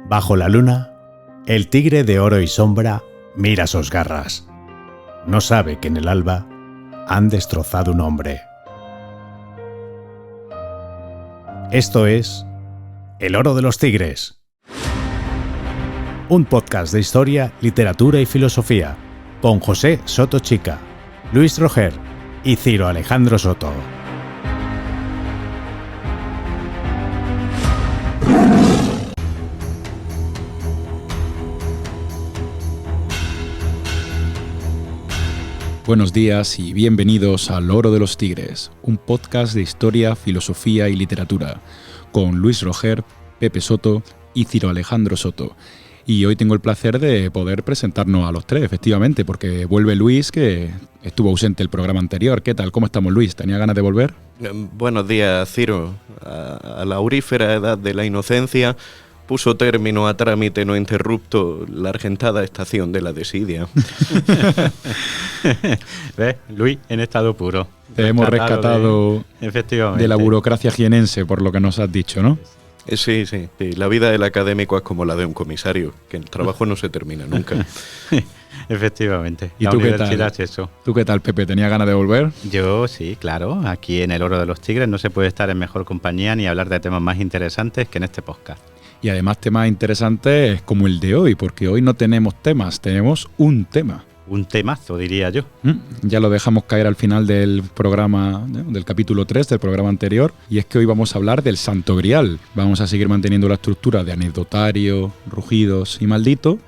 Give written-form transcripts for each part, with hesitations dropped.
Bajo la luna, el tigre de oro y sombra mira sus garras. No sabe que en el alba han destrozado un hombre. Esto es El Oro de los Tigres. Un podcast de historia, literatura y filosofía con José Soto Chica, Luis Roger y Ciro Alejandro Soto. Buenos días y bienvenidos al Oro de los Tigres, un podcast de historia, filosofía y literatura, con Luis Roger, Pepe Soto y Ciro Alejandro Soto. Y hoy tengo el placer de poder presentarnos a los tres, efectivamente, porque vuelve Luis, que estuvo ausente el programa anterior. ¿Qué tal? ¿Cómo estamos, Luis? ¿Tenía ganas de volver? Buenos días, Ciro. A la aurífera edad de la inocencia puso término a trámite no interrupto la argentada estación de la desidia. ¿Ves? Luis, en estado puro. Te hemos rescatado efectivamente, de la burocracia jienense, por lo que nos has dicho, ¿no? Sí. La vida del académico es como la de un comisario, que el trabajo no se termina nunca. Efectivamente. ¿Y la tú universidad qué tal? es eso. ¿Tú qué tal, Pepe? ¿Tenías ganas de volver? Yo sí, claro. Aquí en El Oro de los Tigres no se puede estar en mejor compañía ni hablar de temas más interesantes que en este podcast. Y además temas interesantes como el de hoy, porque hoy no tenemos temas, tenemos un tema. Un temazo, diría yo. Ya lo dejamos caer al final del programa, del capítulo 3 del programa anterior, y es que hoy vamos a hablar del Santo Grial. Vamos a seguir manteniendo la estructura de anecdotario, rugidos y maldito,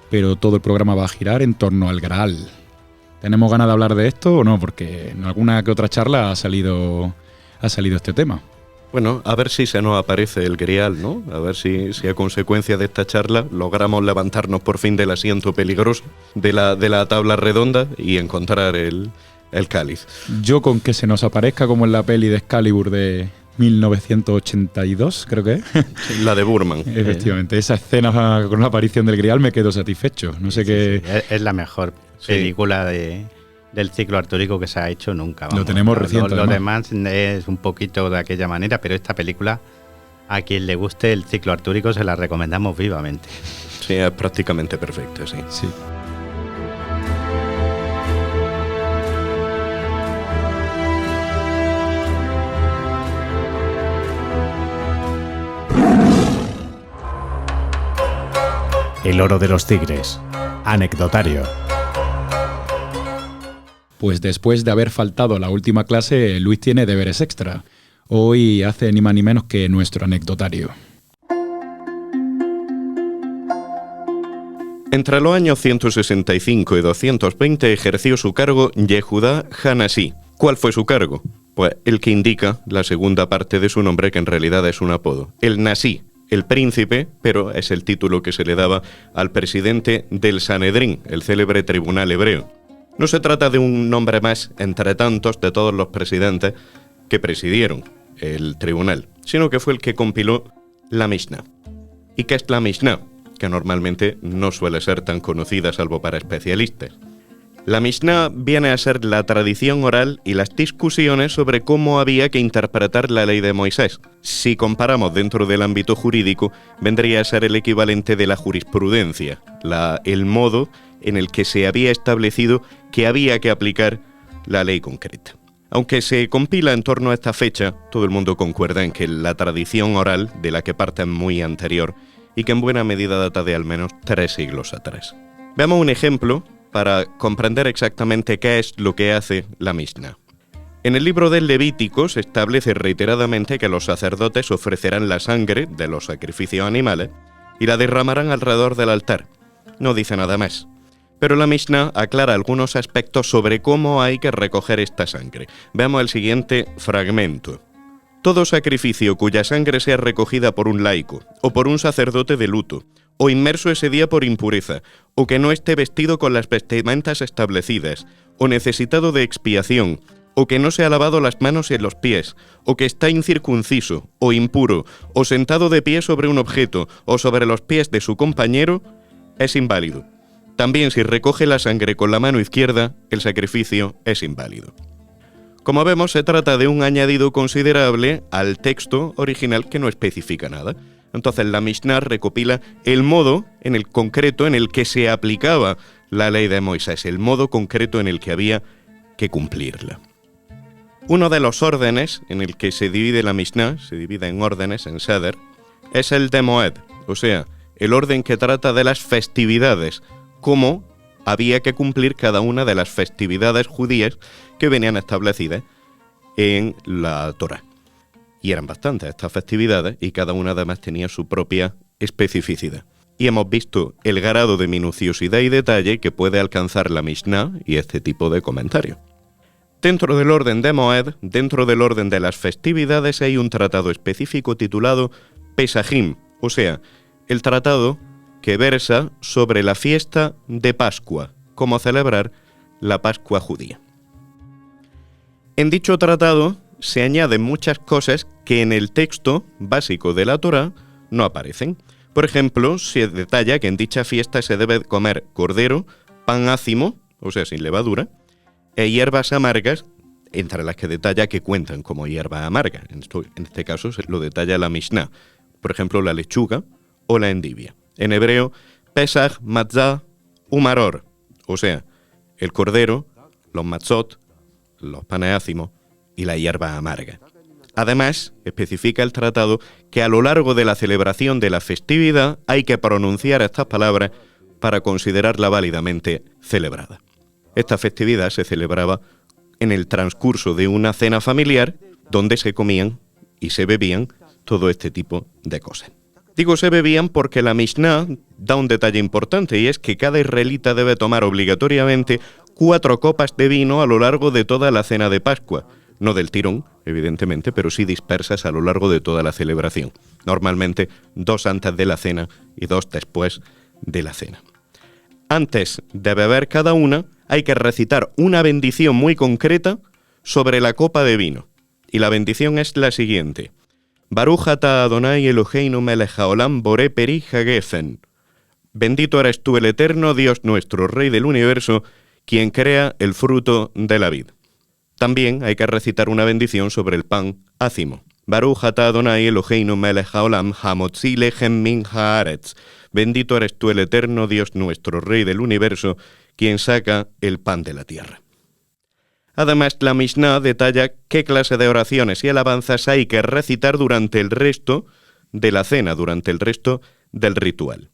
pero todo el programa va a girar en torno al Graal. ¿Tenemos ganas de hablar de esto o no? Porque en alguna que otra charla ha salido este tema. Bueno, a ver si se nos aparece el Grial, ¿no? A ver si a consecuencia de esta charla logramos levantarnos por fin del asiento peligroso de la tabla redonda y encontrar el cáliz. Yo con que se nos aparezca como en la peli de Excalibur de 1982, creo que es. La de Burman. Efectivamente, esa escena con la aparición del Grial me quedo satisfecho. No sé qué. Sí. Es la mejor película del ciclo artúrico que se ha hecho nunca. Lo tenemos reciente. Lo demás es un poquito de aquella manera, pero esta película, a quien le guste el ciclo artúrico, se la recomendamos vivamente. Sí, es prácticamente perfecta, sí. El Oro de los Tigres. Anecdotario. Pues después de haber faltado la última clase, Luis tiene deberes extra. Hoy hace ni más ni menos que nuestro anecdotario. Entre los años 165 y 220 ejerció su cargo Yehudá Hanasí. ¿Cuál fue su cargo? Pues el que indica la segunda parte de su nombre, que en realidad es un apodo. El Nasí, el príncipe, pero es el título que se le daba al presidente del Sanedrín, el célebre tribunal hebreo. No se trata de un nombre más entre tantos de todos los presidentes que presidieron el tribunal, sino que fue el que compiló la Mishnah. ¿Y qué es la Mishnah? Que normalmente no suele ser tan conocida salvo para especialistas. La Mishnah viene a ser la tradición oral y las discusiones sobre cómo había que interpretar la ley de Moisés. Si comparamos dentro del ámbito jurídico, vendría a ser el equivalente de la jurisprudencia, el modo en el que se había establecido que había que aplicar la ley concreta. Aunque se compila en torno a esta fecha, todo el mundo concuerda en que la tradición oral, de la que parte es muy anterior, y que en buena medida data de al menos 3 siglos atrás. Veamos un ejemplo para comprender exactamente qué es lo que hace la Mishnah. En el libro del Levítico se establece reiteradamente que los sacerdotes ofrecerán la sangre de los sacrificios animales y la derramarán alrededor del altar. No dice nada más. Pero la Mishnah aclara algunos aspectos sobre cómo hay que recoger esta sangre. Veamos el siguiente fragmento. Todo sacrificio cuya sangre sea recogida por un laico, o por un sacerdote de luto, o inmerso ese día por impureza, o que no esté vestido con las vestimentas establecidas, o necesitado de expiación, o que no se ha lavado las manos y los pies, o que está incircunciso, o impuro, o sentado de pie sobre un objeto, o sobre los pies de su compañero, es inválido. También si recoge la sangre con la mano izquierda, el sacrificio es inválido. Como vemos, se trata de un añadido considerable al texto original que no especifica nada. Entonces la Mishnah recopila el modo en el concreto en el que se aplicaba la ley de Moisés, el modo concreto en el que había que cumplirla. Uno de los órdenes en el que se divide la Mishnah, se divide en órdenes, en Seder, es el de Moed, o sea, el orden que trata de las festividades, cómo había que cumplir cada una de las festividades judías que venían establecidas en la Torá. Y eran bastantes estas festividades y cada una además tenía su propia especificidad. Y hemos visto el grado de minuciosidad y detalle que puede alcanzar la Mishnah y este tipo de comentarios. Dentro del orden de Moed, dentro del orden de las festividades, hay un tratado específico titulado Pesajim, o sea, el tratado que versa sobre la fiesta de Pascua, cómo celebrar la Pascua judía. En dicho tratado se añaden muchas cosas que en el texto básico de la Torá no aparecen. Por ejemplo, se detalla que en dicha fiesta se debe comer cordero, pan ácimo, o sea, sin levadura, e hierbas amargas, entre las que detalla que cuentan como hierba amarga. En este caso se lo detalla la Mishnah. Por ejemplo, la lechuga o la endivia. En hebreo, Pesach, Matzah, Umaror, o sea, el cordero, los matzot, los panes ácimos y la hierba amarga. Además, especifica el tratado que a lo largo de la celebración de la festividad hay que pronunciar estas palabras para considerarla válidamente celebrada. Esta festividad se celebraba en el transcurso de una cena familiar donde se comían y se bebían todo este tipo de cosas. Digo se bebían porque la Mishnah da un detalle importante y es que cada israelita debe tomar obligatoriamente 4 copas de vino a lo largo de toda la cena de Pascua. No del tirón, evidentemente, pero sí dispersas a lo largo de toda la celebración. Normalmente 2 antes de la cena y 2 después de la cena. Antes de beber cada una, hay que recitar una bendición muy concreta sobre la copa de vino. Y la bendición es la siguiente. Baruch ata Adonai Eloheinu melech haolam boré peri hagefen. Bendito eres tú el eterno Dios nuestro, Rey del universo, quien crea el fruto de la vid. También hay que recitar una bendición sobre el pan ácimo. Baruch ata Adonai Eloheinu melech haolam hamotzi lechem min haaretz. Bendito eres tú el eterno Dios nuestro, Rey del universo, quien saca el pan de la tierra. Además, la Mishnah detalla qué clase de oraciones y alabanzas hay que recitar durante el resto de la cena, durante el resto del ritual.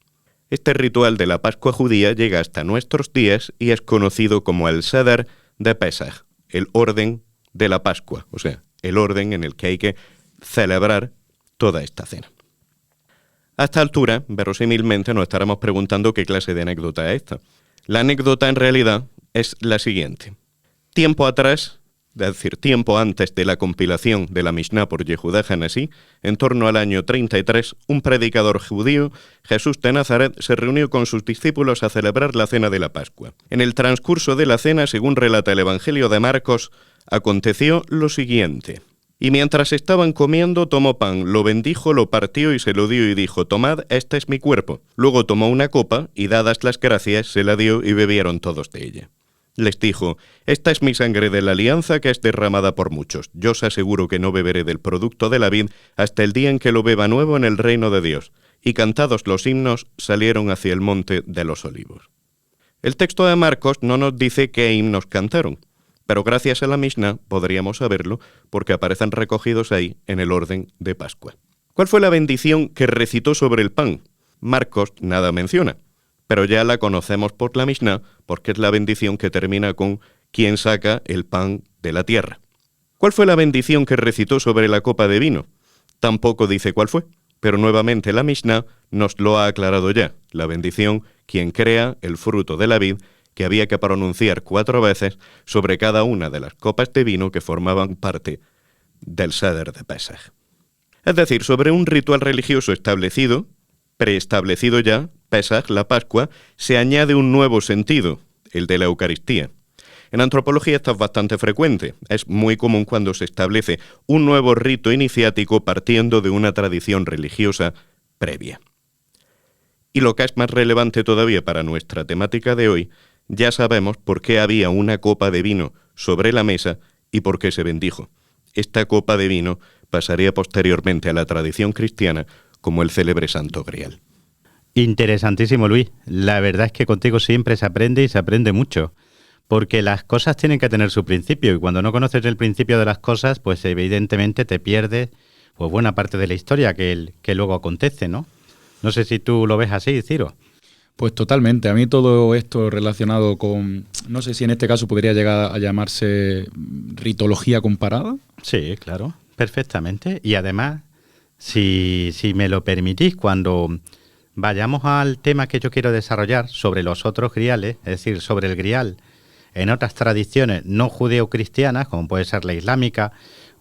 Este ritual de la Pascua judía llega hasta nuestros días y es conocido como el Seder de Pesach, el orden de la Pascua, o sea, el orden en el que hay que celebrar toda esta cena. A esta altura, verosímilmente, nos estaremos preguntando qué clase de anécdota es esta. La anécdota en realidad es la siguiente. Tiempo atrás, es decir, tiempo antes de la compilación de la Mishnah por Yehudá Hanasí, en torno al año 33, un predicador judío, Jesús de Nazaret, se reunió con sus discípulos a celebrar la cena de la Pascua. En el transcurso de la cena, según relata el Evangelio de Marcos, aconteció lo siguiente. Y mientras estaban comiendo, tomó pan, lo bendijo, lo partió y se lo dio y dijo, tomad, este es mi cuerpo. Luego tomó una copa y dadas las gracias, se la dio y bebieron todos de ella. Les dijo, esta es mi sangre de la alianza que es derramada por muchos. Yo os aseguro que no beberé del producto de la vid hasta el día en que lo beba nuevo en el reino de Dios. Y cantados los himnos, salieron hacia el monte de los olivos. El texto de Marcos no nos dice qué himnos cantaron, pero gracias a la Mishnah podríamos saberlo porque aparecen recogidos ahí en el orden de Pascua. ¿Cuál fue la bendición que recitó sobre el pan? Marcos nada menciona. Pero ya la conocemos por la Mishnah, porque es la bendición que termina con quien saca el pan de la tierra. ¿Cuál fue la bendición que recitó sobre la copa de vino? Tampoco dice cuál fue, pero nuevamente la Mishnah nos lo ha aclarado ya. La bendición, quien crea el fruto de la vid, que había que pronunciar 4 veces sobre cada una de las copas de vino que formaban parte del Seder de Pesach. Es decir, sobre un ritual religioso establecido, preestablecido ya, Pesach, la Pascua, se añade un nuevo sentido, el de la Eucaristía. En antropología esto es bastante frecuente. Es muy común cuando se establece un nuevo rito iniciático partiendo de una tradición religiosa previa. Y lo que es más relevante todavía para nuestra temática de hoy, ya sabemos por qué había una copa de vino sobre la mesa y por qué se bendijo. Esta copa de vino pasaría posteriormente a la tradición cristiana como el célebre Santo Grial. Interesantísimo, Luis. La verdad es que contigo siempre se aprende y se aprende mucho. Porque las cosas tienen que tener su principio y cuando no conoces el principio de las cosas, pues evidentemente te pierdes pues buena parte de la historia que luego acontece, ¿no? No sé si tú lo ves así, Ciro. Pues totalmente. A mí todo esto relacionado con, no sé si en este caso podría llegar a llamarse ritología comparada. Sí, claro, perfectamente. Y además, si me lo permitís, cuando vayamos al tema que yo quiero desarrollar sobre los otros griales, es decir, sobre el grial en otras tradiciones no judeocristianas, como puede ser la islámica,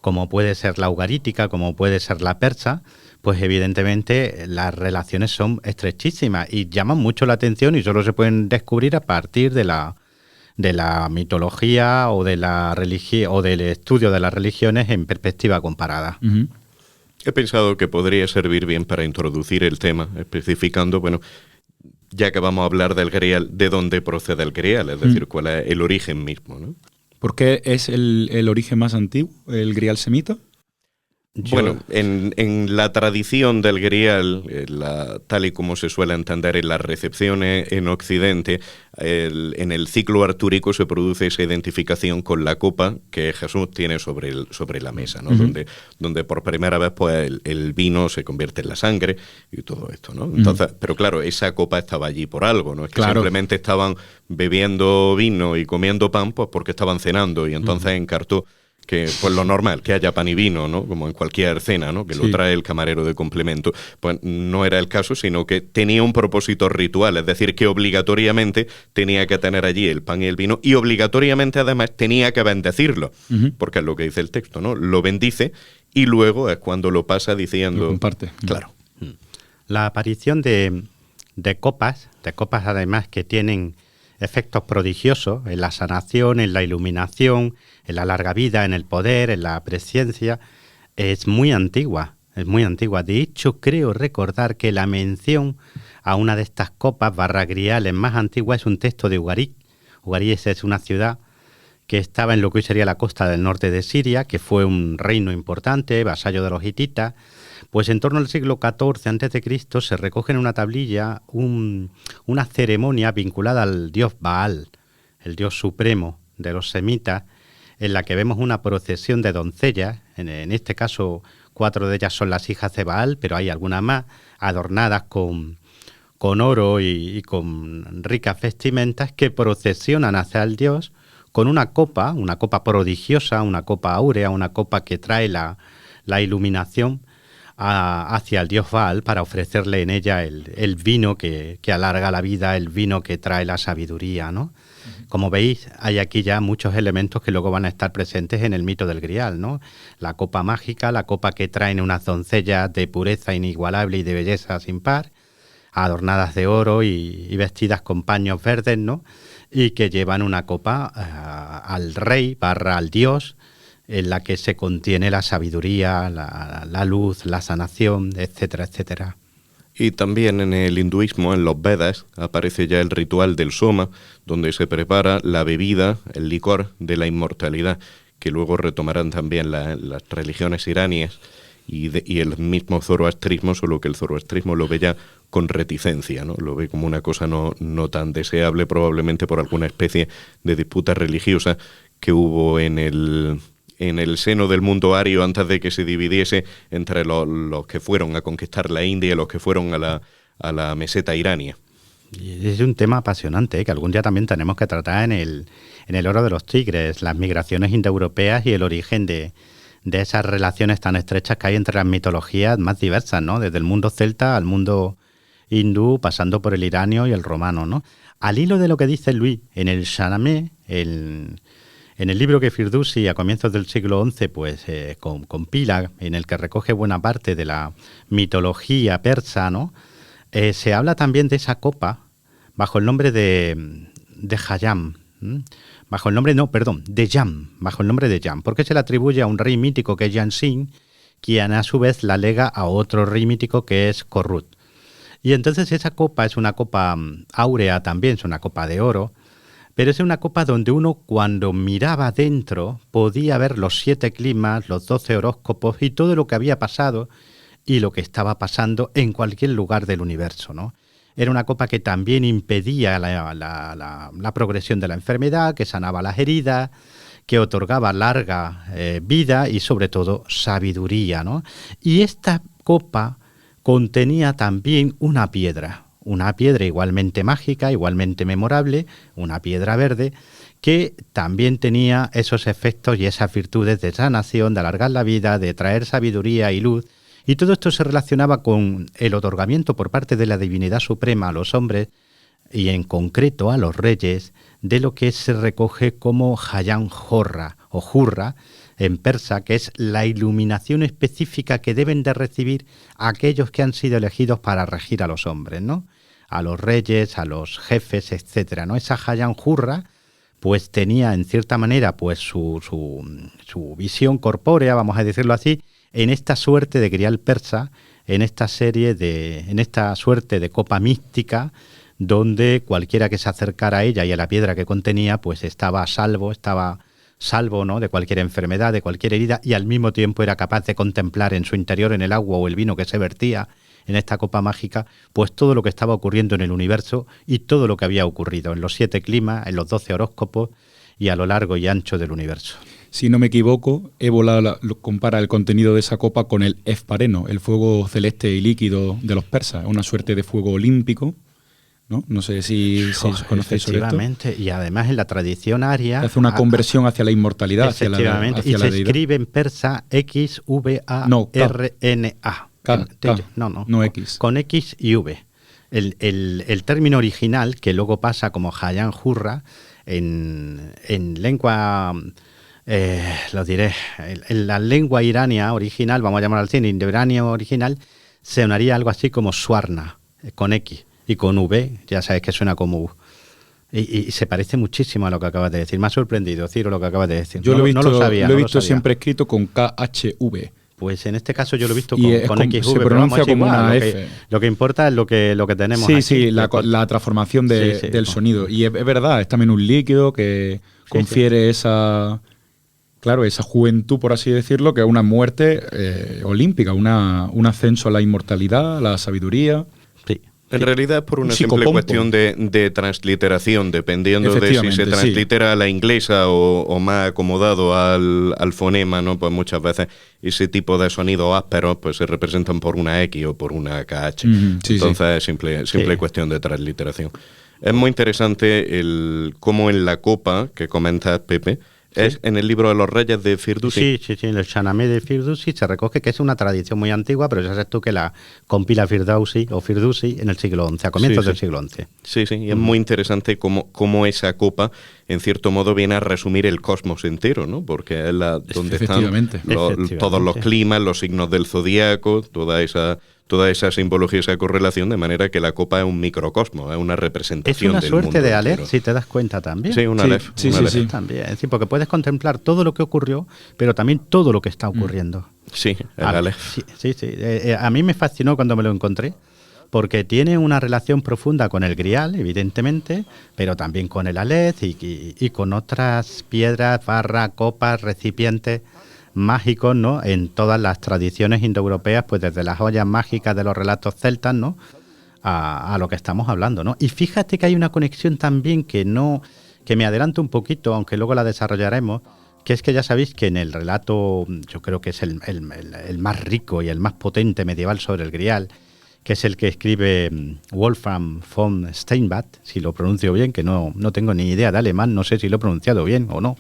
como puede ser la ugarítica, como puede ser la persa, pues evidentemente las relaciones son estrechísimas y llaman mucho la atención y solo se pueden descubrir a partir de la mitología o de la religión o del estudio de las religiones en perspectiva comparada. Uh-huh. He pensado que podría servir bien para introducir el tema, especificando, bueno, ya que vamos a hablar del grial, de dónde procede el grial, es decir, cuál es el origen mismo, ¿no? ¿Por qué es el origen más antiguo, el grial semita? Bueno, en la tradición del grial, tal y como se suele entender en las recepciones en Occidente, en el ciclo artúrico se produce esa identificación con la copa que Jesús tiene sobre la mesa, ¿no? Uh-huh. Donde por primera vez pues el vino se convierte en la sangre y todo esto, ¿no? Entonces, pero claro, esa copa estaba allí por algo, no es que simplemente estaban bebiendo vino y comiendo pan pues porque estaban cenando y entonces encartó que pues lo normal, que haya pan y vino, ¿no? Como en cualquier cena, ¿no? Que lo trae el camarero de complemento. Pues no era el caso, sino que tenía un propósito ritual, es decir, que obligatoriamente tenía que tener allí el pan y el vino y obligatoriamente además tenía que bendecirlo, porque es lo que dice el texto, ¿no? Lo bendice y luego es cuando lo pasa diciendo... Lo comparte. Claro. La aparición de copas además que tienen efectos prodigiosos en la sanación, en la iluminación, en la larga vida, en el poder, en la presciencia, es muy antigua. De hecho, creo recordar que la mención a una de estas copas griales más antiguas es un texto de Ugarit. Ugarit es una ciudad que estaba en lo que hoy sería la costa del norte de Siria, que fue un reino importante, vasallo de los hititas. Pues en torno al siglo XIV a.C. se recoge en una tablilla una ceremonia vinculada al dios Baal, el dios supremo de los semitas, en la que vemos una procesión de doncellas, en este caso 4 de ellas son las hijas de Baal, pero hay algunas más, adornadas con oro y con ricas vestimentas, que procesionan hacia el dios con una copa prodigiosa, una copa áurea, una copa que trae la iluminación hacia el dios Baal para ofrecerle en ella el vino que alarga la vida, el vino que trae la sabiduría, ¿no? Como veis, hay aquí ya muchos elementos que luego van a estar presentes en el mito del grial, ¿no? La copa mágica, la copa que traen unas doncellas de pureza inigualable y de belleza sin par, adornadas de oro y vestidas con paños verdes, ¿no? Y que llevan una copa al rey, al dios, en la que se contiene la sabiduría, la luz, la sanación, etcétera, etcétera. Y también en el hinduismo, en los Vedas, aparece ya el ritual del soma, donde se prepara la bebida, el licor de la inmortalidad, que luego retomarán también las religiones iraníes y el mismo zoroastrismo, solo que el zoroastrismo lo ve ya con reticencia, ¿no? Lo ve como una cosa no tan deseable, probablemente por alguna especie de disputa religiosa que hubo en el seno del mundo ario antes de que se dividiese entre los que fueron a conquistar la India y los que fueron a la meseta irania. Y es un tema apasionante, que algún día también tenemos que tratar en el Oro de los Tigres, las migraciones indoeuropeas y el origen de esas relaciones tan estrechas que hay entre las mitologías más diversas, ¿no? Desde el mundo celta al mundo hindú, pasando por el iranio y el romano, ¿no? Al hilo de lo que dice Luis, en el Shahnameh, en el libro que Firdusi a comienzos del siglo XI pues compila, en el que recoge buena parte de la mitología persa, ¿no? Se habla también de esa copa bajo el nombre de Hayam, de Yam, bajo el nombre de Yam, porque se le atribuye a un rey mítico que es Yansin, quien a su vez la lega a otro rey mítico que es Korrut. Y entonces esa copa es una copa áurea también, es una copa de oro, pero es una copa donde uno cuando miraba dentro podía ver los 7 climas, los 12 horóscopos y todo lo que había pasado y lo que estaba pasando en cualquier lugar del universo, ¿no? Era una copa que también impedía la progresión de la enfermedad, que sanaba las heridas, que otorgaba larga vida y sobre todo sabiduría, ¿no? Y esta copa contenía también una piedra igualmente mágica, igualmente memorable, una piedra verde, que también tenía esos efectos y esas virtudes de sanación, de alargar la vida, de traer sabiduría y luz. Y todo esto se relacionaba con el otorgamiento por parte de la divinidad suprema a los hombres y en concreto a los reyes de lo que se recoge como Hayan Horra o Hurra en persa, que es la iluminación específica que deben de recibir aquellos que han sido elegidos para regir a los hombres, ¿no? A los reyes, a los jefes, etcétera, ¿no? Esa Hayan Hurra pues tenía en cierta manera pues su visión corpórea, vamos a decirlo así, en esta suerte de grial persa, en esta suerte de copa mística, donde cualquiera que se acercara a ella y a la piedra que contenía, pues estaba salvo, ¿no?, de cualquier enfermedad, de cualquier herida, y al mismo tiempo era capaz de contemplar en su interior, en el agua o el vino que se vertía en esta copa mágica, pues todo lo que estaba ocurriendo en el universo y todo lo que había ocurrido en los 7 climas, en los 12 horóscopos y a lo largo y ancho del universo. Si no me equivoco, Ébola compara el contenido de esa copa con el Efpareno, el fuego celeste y líquido de los persas, una suerte de fuego olímpico, ¿no? No sé si conocéis sobre esto. Efectivamente, y además en la tradición aria hace una conversión hacia la inmortalidad, hacia la deidad. Y se escribe en persa XVARNA. No X. Con X y V. El término original, que luego pasa como Hayan Hurra, en lengua, lo diré, en la lengua irania original, vamos a llamar al cine, indo-iranio original, sonaría algo así como Swarna, con X. Y con V, ya sabes que suena como U. Y se parece muchísimo a lo que acabas de decir. Me ha sorprendido, Ciro, lo que acabas de decir. Yo no lo sabía. Lo he visto siempre escrito con KHV. Pues en este caso yo lo he visto con XV. Se pronuncia como igual, una F. Lo que importa es lo que tenemos aquí. Sí, la transformación del sonido. Y es verdad, es también un líquido que confiere esa juventud, por así decirlo, que es una muerte olímpica, un ascenso a la inmortalidad, a la sabiduría. Sí. En realidad es por una simple cuestión de transliteración, dependiendo de si se translitera a la inglesa o más acomodado al fonema, ¿no? Pues muchas veces ese tipo de sonidos ásperos pues se representan por una X o por una KH. Entonces es simple cuestión de transliteración. Es muy interesante cómo en la copa que comentas, Pepe, es en el libro de los reyes de Firdusi. Sí, en el Shahnameh de Firdusi se recoge que es una tradición muy antigua, pero ya sabes tú que la compila Firdusi en el siglo XI, a comienzos del siglo XI. Sí, y es muy interesante cómo esa copa, en cierto modo, viene a resumir el cosmos entero, ¿no? Porque es donde están todos los climas, los signos del zodíaco, toda esa simbología, esa correlación, de manera que la copa es un microcosmos, es una representación del mundo. Es una suerte de Aleph, si te das cuenta también. Sí, un Aleph. Sí. También, es decir, porque puedes contemplar todo lo que ocurrió, pero también todo lo que está ocurriendo. Sí, el Aleph. Sí. A mí me fascinó cuando me lo encontré, porque tiene una relación profunda con el grial, evidentemente, pero también con el Aleph y con otras piedras, barras, copas, recipientes mágicos, ¿no? En todas las tradiciones indoeuropeas, pues desde las joyas mágicas de los relatos celtas, ¿no? A lo que estamos hablando, ¿no? Y fíjate que hay una conexión también que me adelanto un poquito, aunque luego la desarrollaremos, que es que ya sabéis que en el relato, yo creo que es el más rico y el más potente medieval sobre el grial, que es el que escribe Wolfram von Steinbach, si lo pronuncio bien, que no tengo ni idea de alemán, no sé si lo he pronunciado bien o no.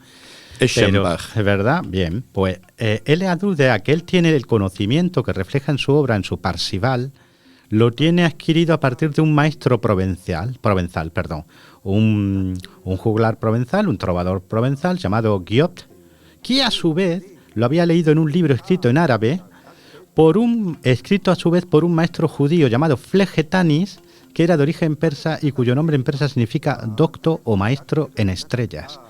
Pero, ¿es verdad? Bien, pues él aduce a que él tiene el conocimiento que refleja en su obra, en su Parsival, lo tiene adquirido a partir de un maestro provenzal, un juglar provenzal, un trovador provenzal llamado Guiot, que a su vez lo había leído en un libro escrito en árabe, escrito a su vez por un maestro judío llamado Flegetanis, que era de origen persa y cuyo nombre en persa significa docto o maestro en estrellas.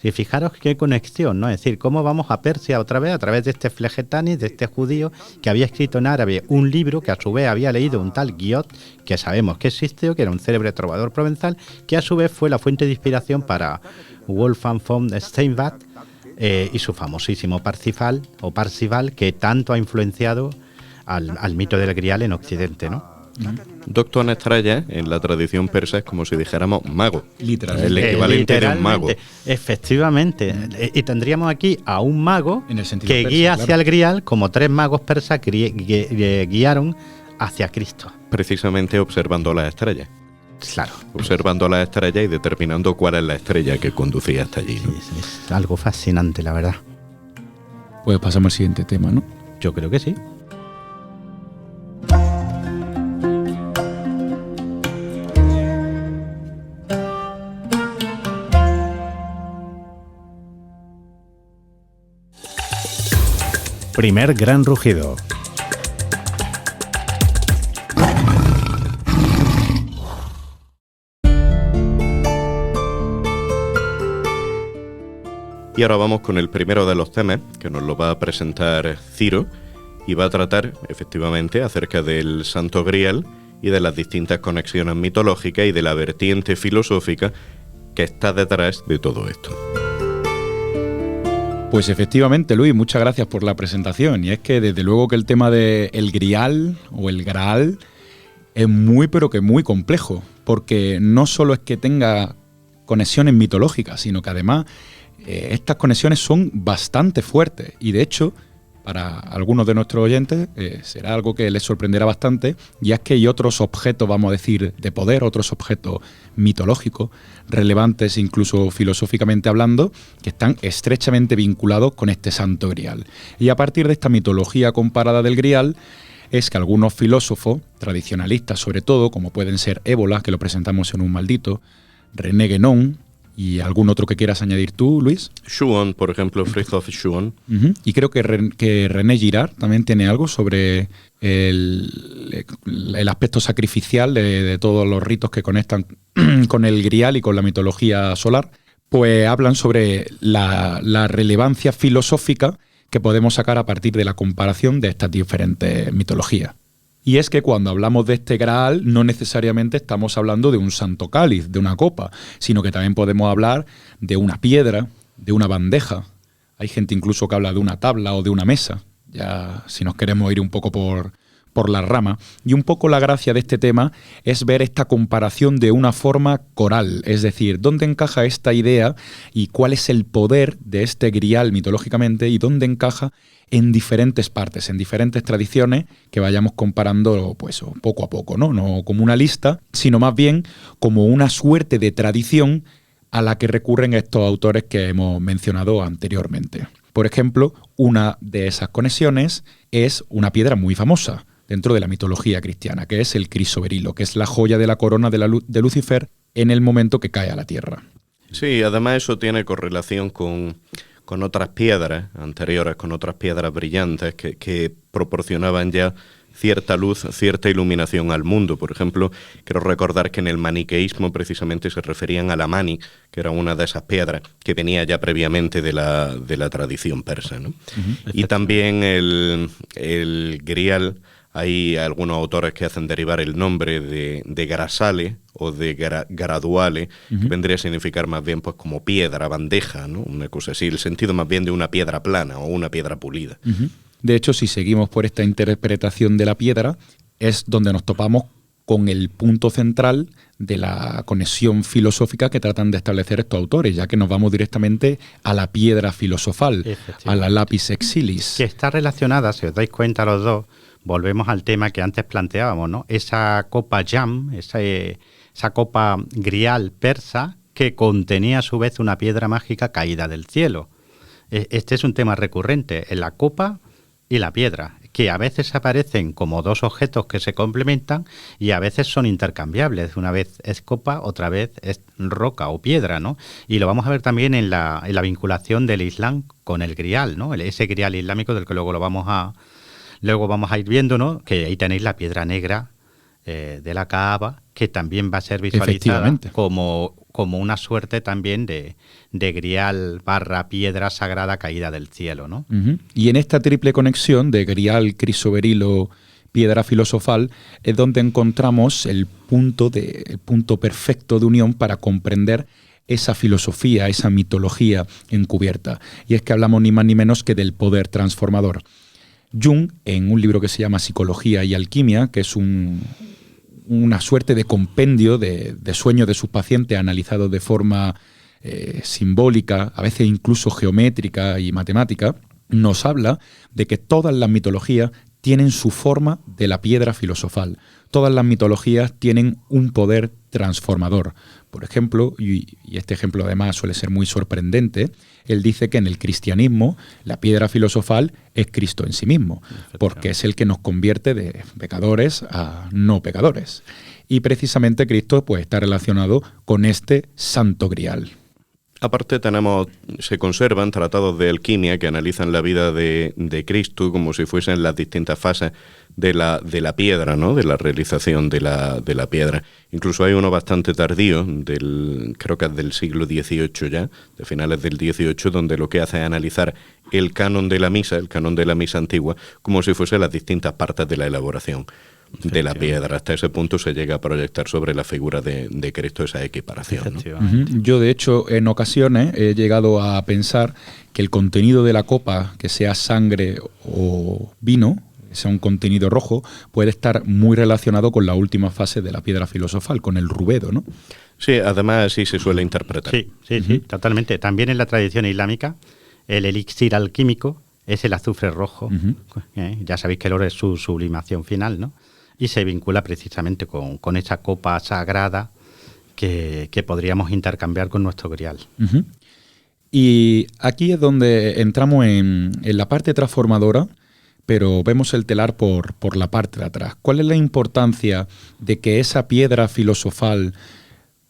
Y fijaros qué conexión, ¿no? Es decir, cómo vamos a Persia otra vez a través de este Flegetanis, de este judío que había escrito en árabe un libro que a su vez había leído un tal Guiot, que sabemos que existió, que era un célebre trovador provenzal, que a su vez fue la fuente de inspiración para Wolfram von Steinbach y su famosísimo Parsival, que tanto ha influenciado al mito del Grial en Occidente, ¿no? Doctor Anestraya, en la tradición persa, es como si dijéramos mago. Literalmente. El equivalente de un mago. Efectivamente. Y tendríamos aquí a un mago En el sentido que persa, guía claro. hacia el Grial, como 3 magos persas guiaron hacia Cristo. Precisamente observando las estrellas. Claro. Observando las estrellas y determinando cuál es la estrella que conducía hasta allí, ¿no? Es algo fascinante, la verdad. Pues pasamos al siguiente tema, ¿no? Yo creo que sí. Primer gran rugido. Y ahora vamos con el primero de los temas, que nos lo va a presentar Ciro, y va a tratar, efectivamente, acerca del Santo Grial y de las distintas conexiones mitológicas y de la vertiente filosófica que está detrás de todo esto. Pues efectivamente, Luis, muchas gracias por la presentación. Y es que desde luego que el tema del Grial o el Graal es muy pero que muy complejo, porque no solo es que tenga conexiones mitológicas, sino que además estas conexiones son bastante fuertes y de hecho para algunos de nuestros oyentes será algo que les sorprenderá bastante, y es que hay otros objetos, vamos a decir, de poder, otros objetos mitológicos, relevantes incluso filosóficamente hablando, que están estrechamente vinculados con este Santo Grial. Y a partir de esta mitología comparada del Grial, es que algunos filósofos, tradicionalistas sobre todo, como pueden ser Ébola, que lo presentamos en Un Maldito, René Guénon, y algún otro que quieras añadir tú, Luis. Schuon, por ejemplo, Fridtjof Schuon. Y creo que René Girard también tiene algo sobre el aspecto sacrificial de todos los ritos que conectan con el Grial y con la mitología solar. Pues hablan sobre la relevancia filosófica que podemos sacar a partir de la comparación de estas diferentes mitologías. Y es que cuando hablamos de este Graal no necesariamente estamos hablando de un santo cáliz, de una copa, sino que también podemos hablar de una piedra, de una bandeja. Hay gente incluso que habla de una tabla o de una mesa, ya si nos queremos ir un poco por la rama. Y un poco la gracia de este tema es ver esta comparación de una forma coral, es decir, dónde encaja esta idea y cuál es el poder de este Grial mitológicamente y dónde encaja en diferentes partes, en diferentes tradiciones que vayamos comparando pues poco a poco, no como una lista, sino más bien como una suerte de tradición a la que recurren estos autores que hemos mencionado anteriormente. Por ejemplo, una de esas conexiones es una piedra muy famosa dentro de la mitología cristiana, que es el crisoberilo, que es la joya de la corona de Lucifer en el momento que cae a la tierra. Sí, además eso tiene correlación con otras piedras anteriores, con otras piedras brillantes que proporcionaban ya cierta luz, cierta iluminación al mundo. Por ejemplo, quiero recordar que en el maniqueísmo precisamente se referían a la mani, que era una de esas piedras que venía ya previamente de la tradición persa, ¿no? Y también el Grial, hay algunos autores que hacen derivar el nombre de Grasale o de Graduale, que vendría a significar más bien pues como piedra, bandeja, ¿no? Una cosa así, el sentido más bien de una piedra plana o una piedra pulida. De hecho, si seguimos por esta interpretación de la piedra, es donde nos topamos con el punto central de la conexión filosófica que tratan de establecer estos autores, ya que nos vamos directamente a la piedra filosofal, a la lapis exilis. Que está relacionada, si os dais cuenta los dos, volvemos al tema que antes planteábamos, ¿no? Esa copa Jam, esa copa Grial persa que contenía a su vez una piedra mágica caída del cielo. Este es un tema recurrente en la copa y la piedra, que a veces aparecen como dos objetos que se complementan y a veces son intercambiables. Una vez es copa, otra vez es roca o piedra, ¿no? Y lo vamos a ver también en la vinculación del Islam con el Grial, ¿no? Ese Grial islámico del que luego vamos a ir viendo, ¿no? Que ahí tenéis la piedra negra de la Kaaba, que también va a ser visualizada como una suerte también de Grial / piedra sagrada caída del cielo, ¿no? Y en esta triple conexión de Grial, crisoberilo, piedra filosofal, es donde encontramos el punto perfecto de unión para comprender esa filosofía, esa mitología encubierta. Y es que hablamos ni más ni menos que del poder transformador. Jung, en un libro que se llama Psicología y Alquimia, que es una suerte de compendio de sueños de sus pacientes analizados de forma simbólica, a veces incluso geométrica y matemática, nos habla de que todas las mitologías tienen su forma de la piedra filosofal. Todas las mitologías tienen un poder transformador. Por ejemplo, y este ejemplo además suele ser muy sorprendente, él dice que en el cristianismo la piedra filosofal es Cristo en sí mismo, porque es el que nos convierte de pecadores a no pecadores. Y precisamente Cristo pues, está relacionado con este Santo Grial. Aparte se conservan tratados de alquimia que analizan la vida de Cristo como si fuesen las distintas fases de la piedra, ¿no? De la realización de la piedra. Incluso hay uno bastante tardío, creo que es del siglo XVIII ya, de finales del XVIII, donde lo que hace es analizar el canon de la misa antigua, como si fuesen las distintas partes de la elaboración de la piedra. Hasta ese punto se llega a proyectar sobre la figura de Cristo esa equiparación, ¿no? Yo, de hecho, en ocasiones he llegado a pensar que el contenido de la copa, que sea sangre o vino, sea un contenido rojo, puede estar muy relacionado con la última fase de la piedra filosofal, con el rubedo, ¿no? Sí, además así se suele interpretar. Sí, totalmente. También en la tradición islámica, el elixir alquímico es el azufre rojo. Ya sabéis que el oro es su sublimación final, ¿no? Y se vincula precisamente con esa copa sagrada que podríamos intercambiar con nuestro grial. Y aquí es donde entramos en la parte transformadora, pero vemos el telar por la parte de atrás. ¿Cuál es la importancia de que esa piedra filosofal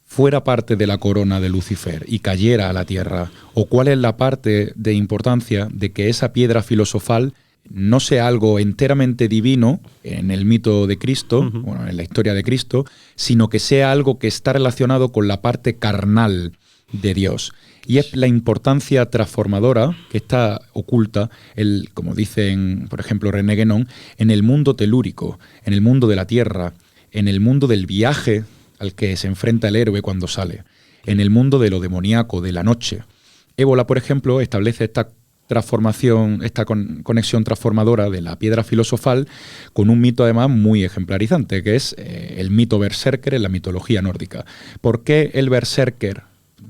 fuera parte de la corona de Lucifer y cayera a la tierra? ¿O cuál es la parte de importancia de que esa piedra filosofal no sea algo enteramente divino en el mito de Cristo, bueno, en la historia de Cristo, sino que sea algo que está relacionado con la parte carnal de Dios? Y es la importancia transformadora que está oculta, como dicen, por ejemplo, René Guénon, en el mundo telúrico, en el mundo de la tierra, en el mundo del viaje al que se enfrenta el héroe cuando sale, en el mundo de lo demoníaco, de la noche. Ébola, por ejemplo, establece esta transformación, esta conexión transformadora de la piedra filosofal con un mito además muy ejemplarizante, que es el mito berserker en la mitología nórdica. ¿Por qué el berserker,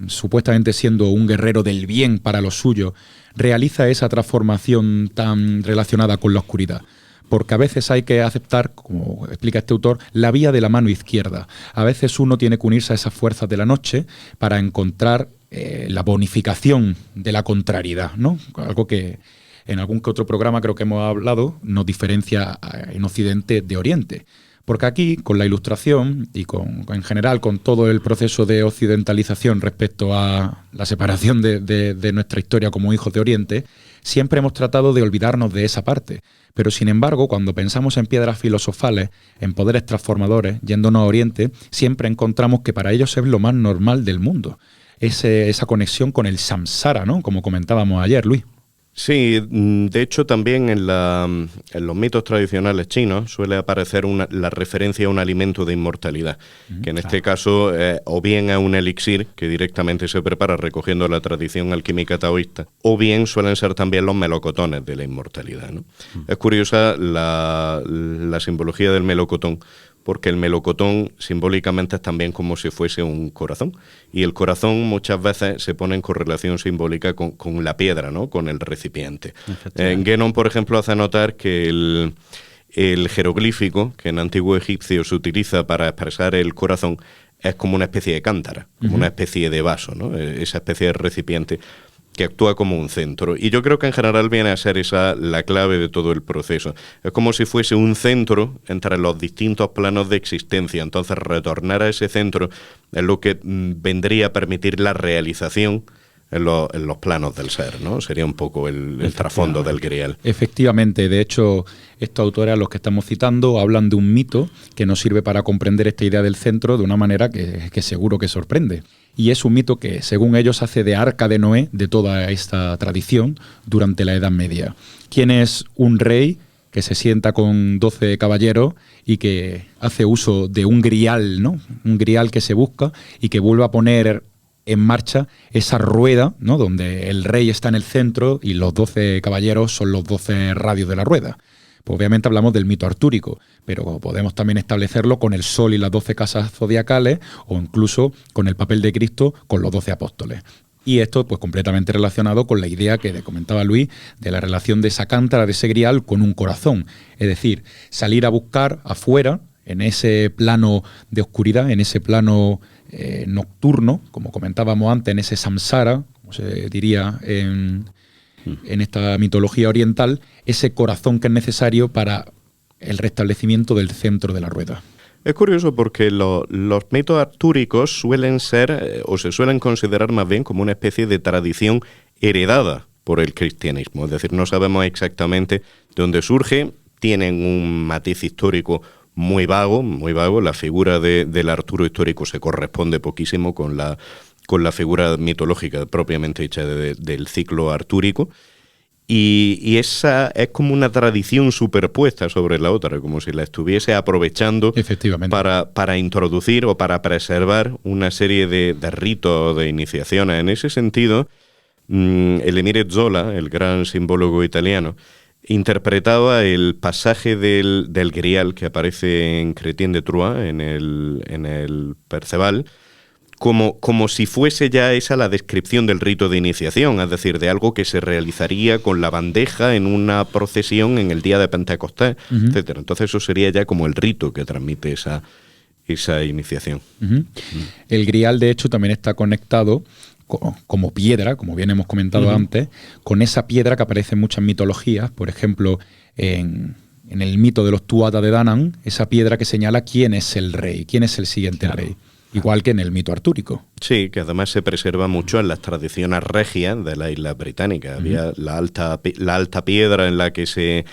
supuestamente siendo un guerrero del bien para los suyos, realiza esa transformación tan relacionada con la oscuridad? Porque a veces hay que aceptar, como explica este autor, la vía de la mano izquierda. A veces uno tiene que unirse a esas fuerzas de la noche para encontrar la bonificación de la contrariedad, ¿no? Algo que en algún que otro programa creo que hemos hablado nos diferencia en Occidente de Oriente. Porque aquí, con la Ilustración y en general con todo el proceso de occidentalización respecto a la separación de nuestra historia como hijos de Oriente, siempre hemos tratado de olvidarnos de esa parte. Pero sin embargo, cuando pensamos en piedras filosofales, en poderes transformadores, yéndonos a Oriente, siempre encontramos que para ellos es lo más normal del mundo. Esa conexión con el samsara, ¿no? Como comentábamos ayer, Luis. Sí, de hecho también en los mitos tradicionales chinos suele aparecer la referencia a un alimento de inmortalidad, que en este caso o bien a un elixir que directamente se prepara recogiendo la tradición alquímica taoísta, o bien suelen ser también los melocotones de la inmortalidad, ¿no? Es curiosa la simbología del melocotón, porque el melocotón simbólicamente es también como si fuese un corazón. Y el corazón muchas veces se pone en correlación simbólica con la piedra, ¿no? Con el recipiente. Guénon, por ejemplo, hace notar que el jeroglífico, que en antiguo egipcio se utiliza para expresar el corazón, es como una especie de cántara, como una especie de vaso, ¿no? Esa especie de recipiente que actúa como un centro. Y yo creo que en general viene a ser esa la clave de todo el proceso. Es como si fuese un centro entre los distintos planos de existencia. Entonces, retornar a ese centro es lo que vendría a permitir la realización en los planos del ser, ¿no? Sería un poco el trasfondo del grial. Efectivamente. De hecho, estos autores a los que estamos citando hablan de un mito que nos sirve para comprender esta idea del centro de una manera que seguro que sorprende. Y es un mito que, según ellos, hace de arca de Noé de toda esta tradición durante la Edad Media. ¿Quién es un rey que se sienta con 12 caballeros y que hace uso de un grial, ¿no? Un grial que se busca y que vuelve a poner en marcha esa rueda, ¿no? Donde el rey está en el centro y los 12 caballeros son los 12 radios de la rueda. Pues obviamente hablamos del mito artúrico, pero podemos también establecerlo con el sol y las 12 casas zodiacales, o incluso con el papel de Cristo con los 12 apóstoles. Y esto pues completamente relacionado con la idea que comentaba Luis de la relación de esa cántara, de ese grial con un corazón. Es decir, salir a buscar afuera, en ese plano de oscuridad, en ese plano nocturno, como comentábamos antes, en ese samsara, como se diría en esta mitología oriental, ese corazón que es necesario para el restablecimiento del centro de la rueda. Es curioso porque los mitos artúricos suelen ser, o se suelen considerar más bien como una especie de tradición heredada por el cristianismo. Es decir, no sabemos exactamente de dónde surge, tienen un matiz histórico muy vago. La figura del Arturo histórico se corresponde poquísimo con la figura mitológica propiamente dicha del ciclo artúrico. Y esa es como una tradición superpuesta sobre la otra, como si la estuviese aprovechando para introducir o para preservar una serie de ritos, de iniciaciones. En ese sentido, el Emile Zola, el gran simbólogo italiano, interpretaba el pasaje del Grial que aparece en Chrétien de Troyes, en el Perceval, como si fuese ya esa la descripción del rito de iniciación, es decir, de algo que se realizaría con la bandeja en una procesión en el día de Pentecostés, etcétera. Entonces eso sería ya como el rito que transmite esa iniciación. El Grial, de hecho, también está conectado como piedra, como bien hemos comentado antes, con esa piedra que aparece en muchas mitologías, por ejemplo, en el mito de los Tuatha de Danann, esa piedra que señala quién es el rey, quién es el siguiente rey. Igual que en el mito artúrico. Sí, que además se preserva mucho en las tradiciones regias de la isla británica. Había la alta piedra en la que se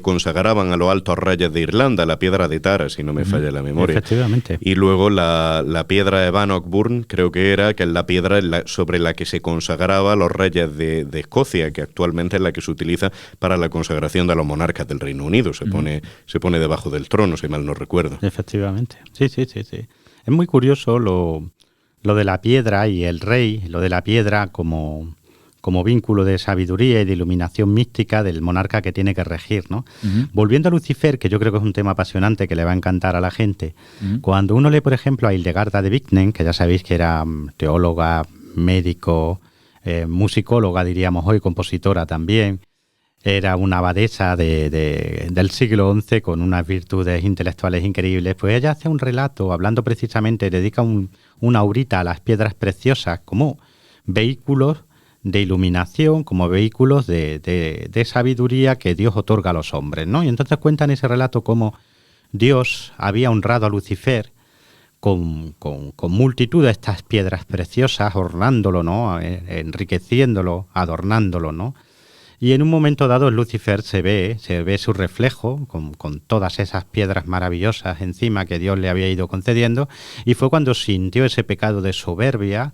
consagraban a los altos reyes de Irlanda, la piedra de Tara, si no me falla la memoria. Efectivamente. Y luego la piedra de Bannockburn, creo que es la piedra sobre la que se consagraba a los reyes de Escocia, que actualmente es la que se utiliza para la consagración de los monarcas del Reino Unido. Se pone debajo del trono, si mal no recuerdo. Efectivamente. Sí. Es muy curioso lo de la piedra y el rey, lo de la piedra como vínculo de sabiduría y de iluminación mística del monarca que tiene que regir, ¿no? Volviendo a Lucifer, que yo creo que es un tema apasionante que le va a encantar a la gente, cuando uno lee, por ejemplo, a Hildegarda de Bingen, que ya sabéis que era teóloga, médico, musicóloga, diríamos hoy, compositora también, era una abadesa del siglo XI con unas virtudes intelectuales increíbles, pues ella hace un relato, hablando precisamente, dedica una horita a las piedras preciosas como vehículos de iluminación, como vehículos de sabiduría que Dios otorga a los hombres, ¿no? Y entonces cuenta en ese relato cómo Dios había honrado a Lucifer con multitud de estas piedras preciosas, ornándolo, ¿no? Enriqueciéndolo, adornándolo, ¿no? Y en un momento dado Lucifer se ve su reflejo con todas esas piedras maravillosas encima que Dios le había ido concediendo, y fue cuando sintió ese pecado de soberbia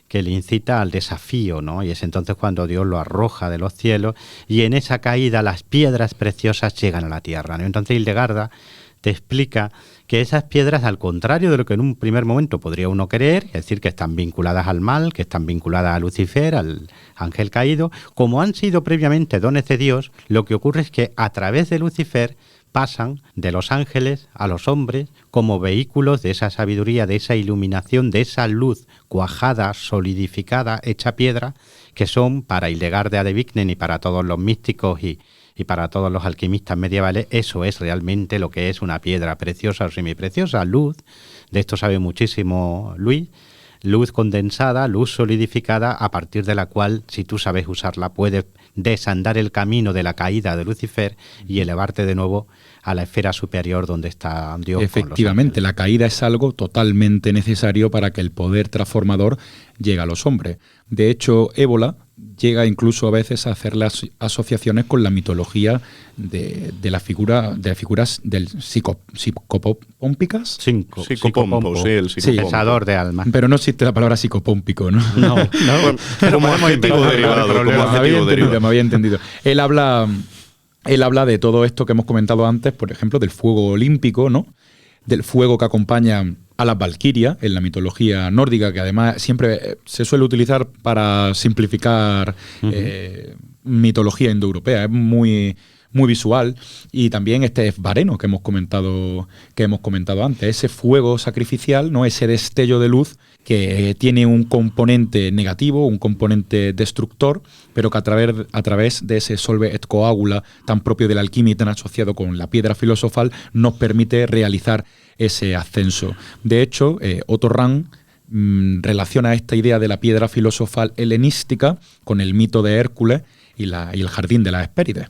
que le incita al desafío, ¿no? Y es entonces cuando Dios lo arroja de los cielos, y en esa caída las piedras preciosas llegan a la tierra, ¿no? Entonces Hildegarda te explica que esas piedras, al contrario de lo que en un primer momento podría uno creer, es decir, que están vinculadas al mal, que están vinculadas a Lucifer, al ángel caído, como han sido previamente dones de Dios, lo que ocurre es que a través de Lucifer pasan de los ángeles a los hombres como vehículos de esa sabiduría, de esa iluminación, de esa luz cuajada, solidificada, hecha piedra, que son para Hildegarda de Bingen y para todos los místicos y para todos los alquimistas medievales, eso es realmente lo que es una piedra preciosa o semipreciosa, luz, de esto sabe muchísimo Luis, luz condensada, luz solidificada, a partir de la cual, si tú sabes usarla, puedes desandar el camino de la caída de Lucifer y elevarte de nuevo a la esfera superior donde está Dios. Efectivamente, la caída es algo totalmente necesario para que el poder transformador llegue a los hombres. De hecho, Ébola llega incluso a veces a hacer las asociaciones con la mitología de las figuras del psicopómpicas. Psicopompo, sí, el psicopompo. Pensador de alma. Pero no existe la palabra psicopómpico, ¿no? No. Como adjetivo derivado. Me había entendido. Él habla de todo esto que hemos comentado antes, por ejemplo, del fuego olímpico, ¿no? Del fuego que acompaña a las valquirias en la mitología nórdica, que además siempre se suele utilizar para simplificar mitología indoeuropea. Es muy visual. Y también este esbareno que hemos comentado antes, ese fuego sacrificial, ¿no? Ese destello de luz que tiene un componente negativo, un componente destructor, pero que a través de ese solve et coagula tan propio de la alquimia y tan asociado con la piedra filosofal nos permite realizar ese ascenso. De hecho, Otto Rahn relaciona esta idea de la piedra filosofal helenística con el mito de Hércules y el jardín de las Hespérides.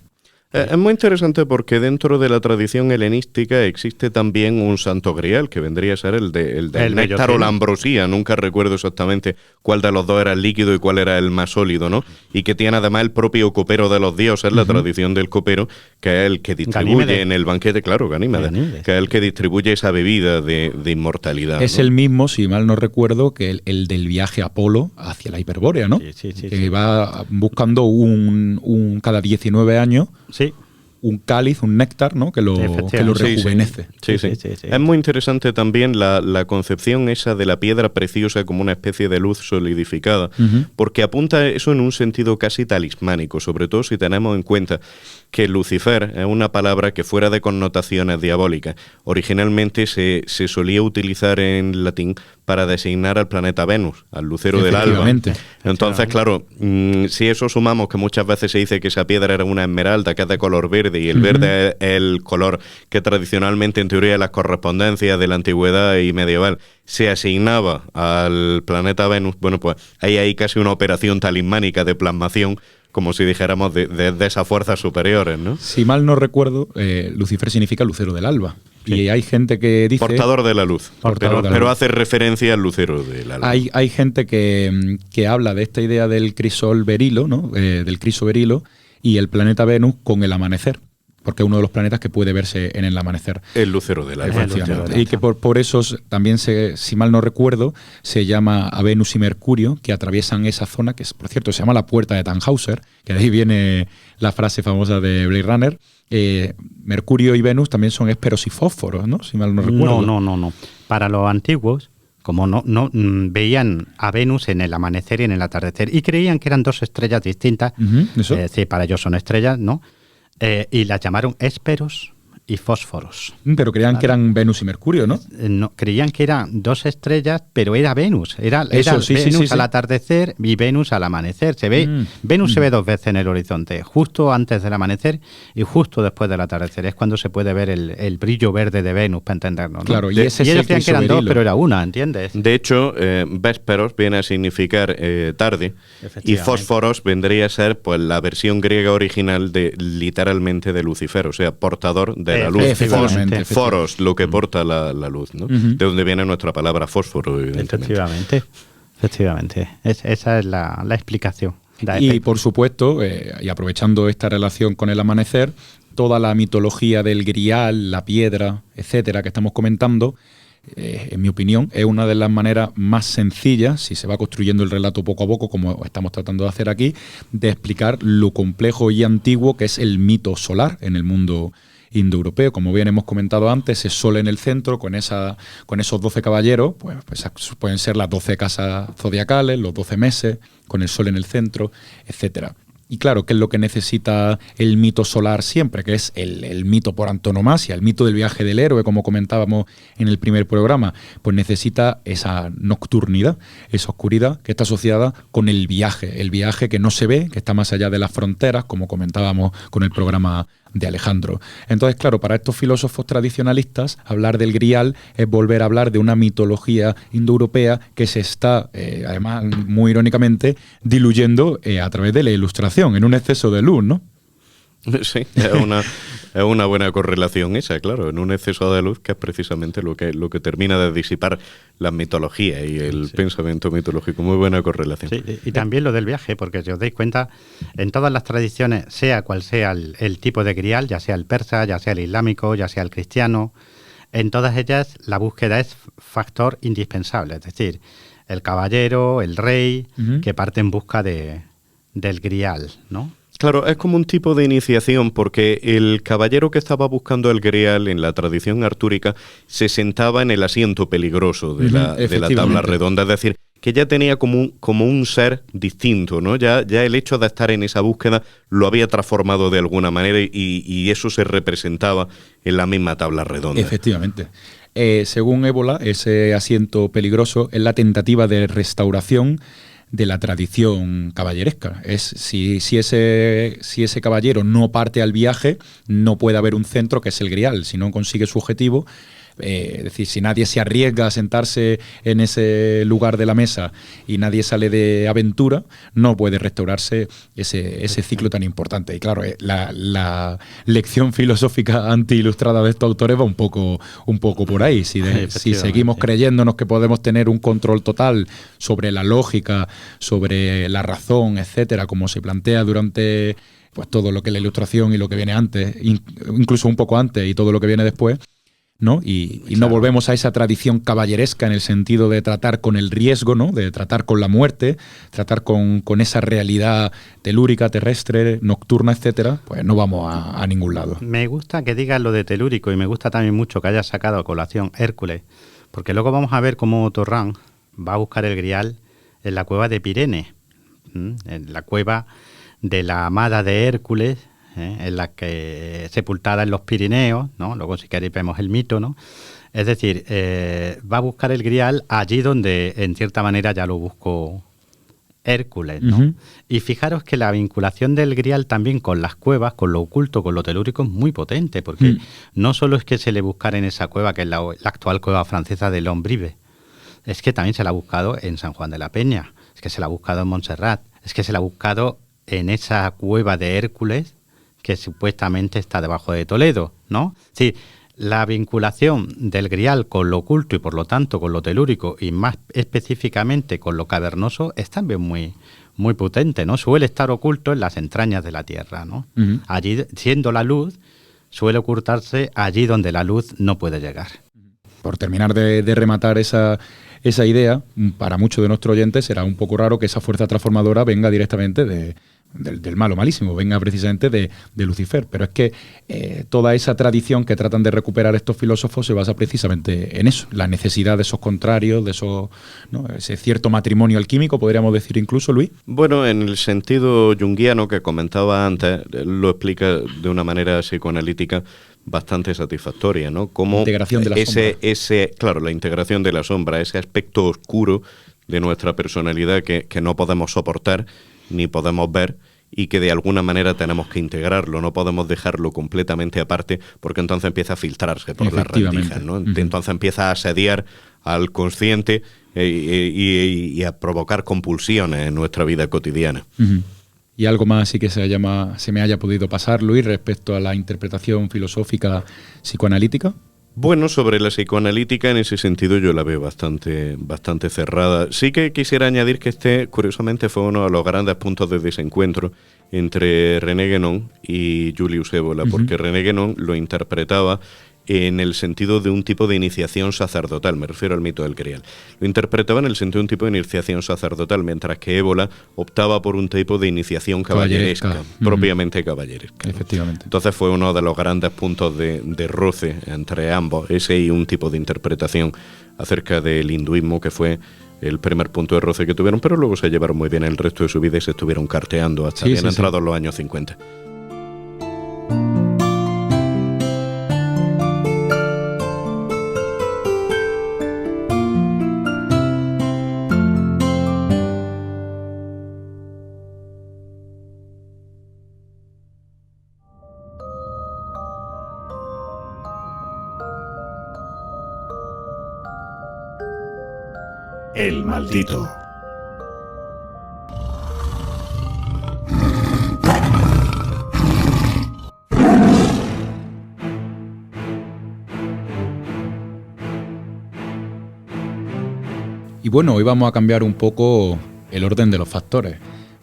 Es muy interesante porque dentro de la tradición helenística existe también un santo grial, que vendría a ser el del néctar o la ambrosía. Nunca recuerdo exactamente cuál de los dos era el líquido y cuál era el más sólido, ¿no? Y que tiene además el propio copero de los dioses, la tradición del copero, que es el que distribuye Ganímedes. En el banquete, claro, Ganímedes, que es el que distribuye esa bebida de inmortalidad. Es, ¿no?, el mismo, si mal no recuerdo, que el del viaje Apolo hacia la Hiperbórea, ¿no? Sí, que va buscando cada 19 años. Sí. Un cáliz, un néctar, ¿no?, que lo rejuvenece. Sí. Es muy interesante también la concepción esa de la piedra preciosa como una especie de luz solidificada, porque apunta eso en un sentido casi talismánico, sobre todo si tenemos en cuenta que Lucifer es una palabra que, fuera de connotaciones diabólicas, originalmente se solía utilizar en latín para designar al planeta Venus, al lucero del alba. Entonces, claro, si eso sumamos que muchas veces se dice que esa piedra era una esmeralda que es de color verde, y el verde es el color que tradicionalmente, en teoría de las correspondencias de la antigüedad y medieval, se asignaba al planeta Venus, bueno, pues hay casi una operación talismánica de plasmación, como si dijéramos de esas fuerzas superiores, ¿no? Si mal no recuerdo, Lucifer significa lucero del alba. Sí. Y hay gente que dice... Portador de la luz. Pero hace referencia al lucero del alba. Hay gente que habla de esta idea del crisol berilo, ¿no? Del criso berilo, y el planeta Venus con el amanecer, porque es uno de los planetas que puede verse en el amanecer. El lucero del alba. Y que por eso también, si mal no recuerdo, se llama a Venus y Mercurio, que atraviesan esa zona, que por cierto se llama la puerta de Tannhäuser, que de ahí viene la frase famosa de Blade Runner. Mercurio y Venus también son ésperos y fósforos, ¿no? Si mal no recuerdo. No. Para los antiguos, como no veían a Venus en el amanecer y en el atardecer, y creían que eran dos estrellas distintas, sí, para ellos son estrellas, ¿no? Y las llamaron ésperos y fósforos. Pero creían que eran Venus y Mercurio, ¿no? No, creían que eran dos estrellas, pero era Venus. Era Venus al atardecer y Venus al amanecer. Venus se ve dos veces en el horizonte, justo antes del amanecer y justo después del atardecer. Es cuando se puede ver el brillo verde de Venus, para entendernos, ¿no? Claro, y ellos creían que eran dos, pero era una, ¿entiendes? De hecho, vésperos viene a significar tarde, y fósforos vendría a ser, pues, la versión griega original literalmente de Lucifer, o sea, portador de la luz. Foros, lo que porta la luz, ¿no? De donde viene nuestra palabra fósforo, evidentemente. Efectivamente. Esa es la explicación. Y por supuesto, y aprovechando esta relación con el amanecer, toda la mitología del grial, la piedra, etcétera, que estamos comentando, en mi opinión, es una de las maneras más sencillas, si se va construyendo el relato poco a poco, como estamos tratando de hacer aquí, de explicar lo complejo y antiguo que es el mito solar en el mundo indoeuropeo. Como bien hemos comentado antes, ese sol en el centro, con esos 12 caballeros, pues pueden ser las 12 casas zodiacales, los 12 meses, con el sol en el centro, etcétera. Y claro, ¿qué es lo que necesita el mito solar siempre? Que es el mito por antonomasia, el mito del viaje del héroe, como comentábamos en el primer programa. Pues necesita esa nocturnidad, esa oscuridad que está asociada con el viaje que no se ve, que está más allá de las fronteras, como comentábamos con el programa de Alejandro. Entonces, claro, para estos filósofos tradicionalistas, hablar del grial es volver a hablar de una mitología indoeuropea que se está, además, muy irónicamente, diluyendo a través de la ilustración, en un exceso de luz, ¿no? Sí, es una buena correlación esa, claro, en un exceso de luz, que es precisamente lo que termina de disipar las mitologías y el pensamiento mitológico. Muy buena correlación. Sí, y también lo del viaje, porque si os dais cuenta, en todas las tradiciones, sea cual sea el tipo de grial, ya sea el persa, ya sea el islámico, ya sea el cristiano, en todas ellas la búsqueda es factor indispensable, es decir, el caballero, el rey, que parte en busca del grial, ¿no? Claro, es como un tipo de iniciación, porque el caballero que estaba buscando el grial en la tradición artúrica se sentaba en el asiento peligroso de la tabla redonda, es decir, que ya tenía como un ser distinto, ¿no? Ya el hecho de estar en esa búsqueda lo había transformado de alguna manera y eso se representaba en la misma tabla redonda. Efectivamente. Según Ébola, ese asiento peligroso es la tentativa de restauración de la tradición caballeresca. Si ese caballero no parte al viaje, no puede haber un centro que es el grial. Si no consigue su objetivo, es decir, si nadie se arriesga a sentarse en ese lugar de la mesa y nadie sale de aventura, no puede restaurarse ese ciclo tan importante. Y claro, la lección filosófica anti-ilustrada de estos autores va un poco por ahí. Si seguimos creyéndonos que podemos tener un control total sobre la lógica, sobre la razón, etcétera, como se plantea durante pues todo lo que es la Ilustración y lo que viene antes, incluso un poco antes y todo lo que viene después, ¿no? Y no volvemos a esa tradición caballeresca en el sentido de tratar con el riesgo, ¿no? De tratar con la muerte, tratar con esa realidad telúrica, terrestre, nocturna, etcétera, pues no vamos a ningún lado. Me gusta que digas lo de telúrico y me gusta también mucho que hayas sacado a colación Hércules, porque luego vamos a ver cómo Torrán va a buscar el grial en la cueva de Pirene, en la cueva de la amada de Hércules, en la que sepultada en los Pirineos, ¿no? Luego si queréis vemos el mito, ¿no? Es decir, va a buscar el grial allí donde en cierta manera ya lo buscó Hércules, ¿no? Uh-huh. Y fijaros que la vinculación del grial también con las cuevas, con lo oculto, con lo telúrico es muy potente, porque no solo es que se le buscara en esa cueva, que es la actual cueva francesa de Lombrive, es que también se la ha buscado en San Juan de la Peña, es que se la ha buscado en Montserrat, es que se la ha buscado en esa cueva de Hércules, que supuestamente está debajo de Toledo, ¿no? Sí, la vinculación del grial con lo oculto y por lo tanto con lo telúrico y más específicamente con lo cavernoso es también muy, muy potente, ¿no? Suele estar oculto en las entrañas de la tierra, ¿no? Uh-huh. Allí, siendo la luz, suele ocultarse allí donde la luz no puede llegar. Por terminar de rematar esa idea, para muchos de nuestros oyentes será un poco raro que esa fuerza transformadora venga directamente del malo malísimo, venga precisamente de Lucifer, pero es que toda esa tradición que tratan de recuperar estos filósofos se basa precisamente en eso, la necesidad de esos contrarios, de esos, ¿no? Ese cierto matrimonio alquímico, podríamos decir incluso, Luis. Bueno, en el sentido junguiano que comentaba antes, lo explica de una manera psicoanalítica bastante satisfactoria, ¿no? Como integración de la sombra. Claro, la integración de la sombra, ese aspecto oscuro de nuestra personalidad que no podemos soportar ni podemos ver y que de alguna manera tenemos que integrarlo, no podemos dejarlo completamente aparte porque entonces empieza a filtrarse por las rendijas, ¿no? Uh-huh. Entonces empieza a asediar al consciente y a provocar compulsiones en nuestra vida cotidiana. Uh-huh. ¿Y algo más así que se me haya podido pasar, Luis, respecto a la interpretación filosófica psicoanalítica? Bueno, sobre la psicoanalítica, en ese sentido yo la veo bastante cerrada. Sí que quisiera añadir que curiosamente, fue uno de los grandes puntos de desencuentro entre René Guénon y Julius Evola, porque René Guénon lo interpretaba en el sentido de un tipo de iniciación sacerdotal, me refiero al mito del grial. Lo interpretaba en el sentido de un tipo de iniciación sacerdotal, mientras que Évola optaba por un tipo de iniciación caballeresca, propiamente caballeresca, ¿no? Efectivamente. Entonces fue uno de los grandes puntos de roce entre ambos, ese y un tipo de interpretación acerca del hinduismo que fue el primer punto de roce que tuvieron, pero luego se llevaron muy bien el resto de su vida y se estuvieron carteando hasta bien entrados los años 50. El maldito. Y bueno, hoy vamos a cambiar un poco el orden de los factores,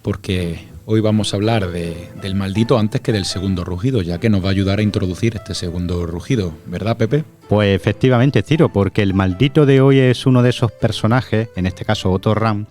porque hoy vamos a hablar del maldito antes que del segundo rugido, ya que nos va a ayudar a introducir este segundo rugido, ¿verdad, Pepe? Pues efectivamente, Ciro, porque el maldito de hoy es uno de esos personajes, en este caso Otto Rahn,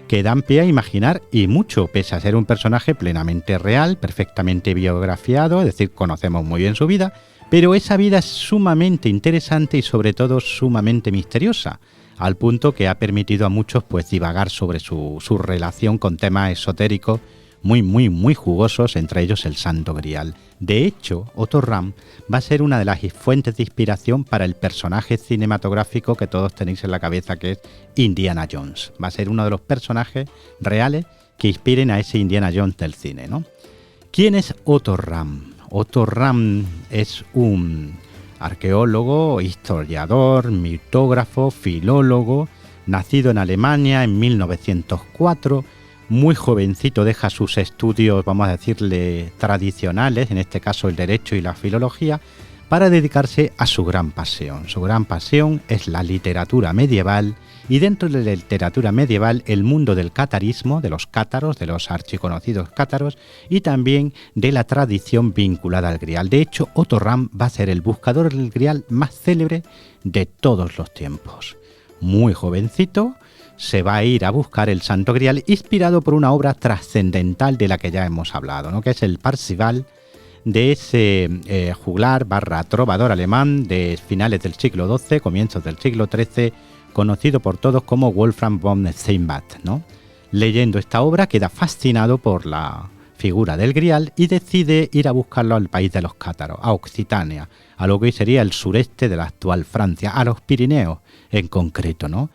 que dan pie a imaginar y mucho, pese a ser un personaje plenamente real, perfectamente biografiado, es decir, conocemos muy bien su vida, pero esa vida es sumamente interesante y sobre todo sumamente misteriosa, al punto que ha permitido a muchos pues divagar sobre su relación con temas esotéricos muy jugosos, entre ellos el Santo Grial. De hecho, Otto Rahn va a ser una de las fuentes de inspiración para el personaje cinematográfico que todos tenéis en la cabeza, que es Indiana Jones. Va a ser uno de los personajes reales que inspiren a ese Indiana Jones del cine, ¿no? ¿Quién es Otto Rahn? Otto Rahn es un arqueólogo, historiador, mitógrafo, filólogo, nacido en Alemania en 1904, muy jovencito deja sus estudios, vamos a decirle, tradicionales, en este caso el derecho y la filología, para dedicarse a su gran pasión. Su gran pasión es la literatura medieval y dentro de la literatura medieval el mundo del catarismo, de los cátaros, de los archiconocidos cátaros y también de la tradición vinculada al Grial. De hecho, Otto Rahn va a ser el buscador del Grial más célebre de todos los tiempos. Muy jovencito, se va a ir a buscar el Santo Grial inspirado por una obra trascendental de la que ya hemos hablado, ¿no? Que es el Parzival, de ese juglar / trovador alemán de finales del siglo XII, comienzos del siglo XIII, conocido por todos como Wolfram von Steinbach, ¿no? Leyendo esta obra queda fascinado por la figura del Grial y decide ir a buscarlo al país de los cátaros, a Occitania, a lo que hoy sería el sureste de la actual Francia, a los Pirineos en concreto, ¿no?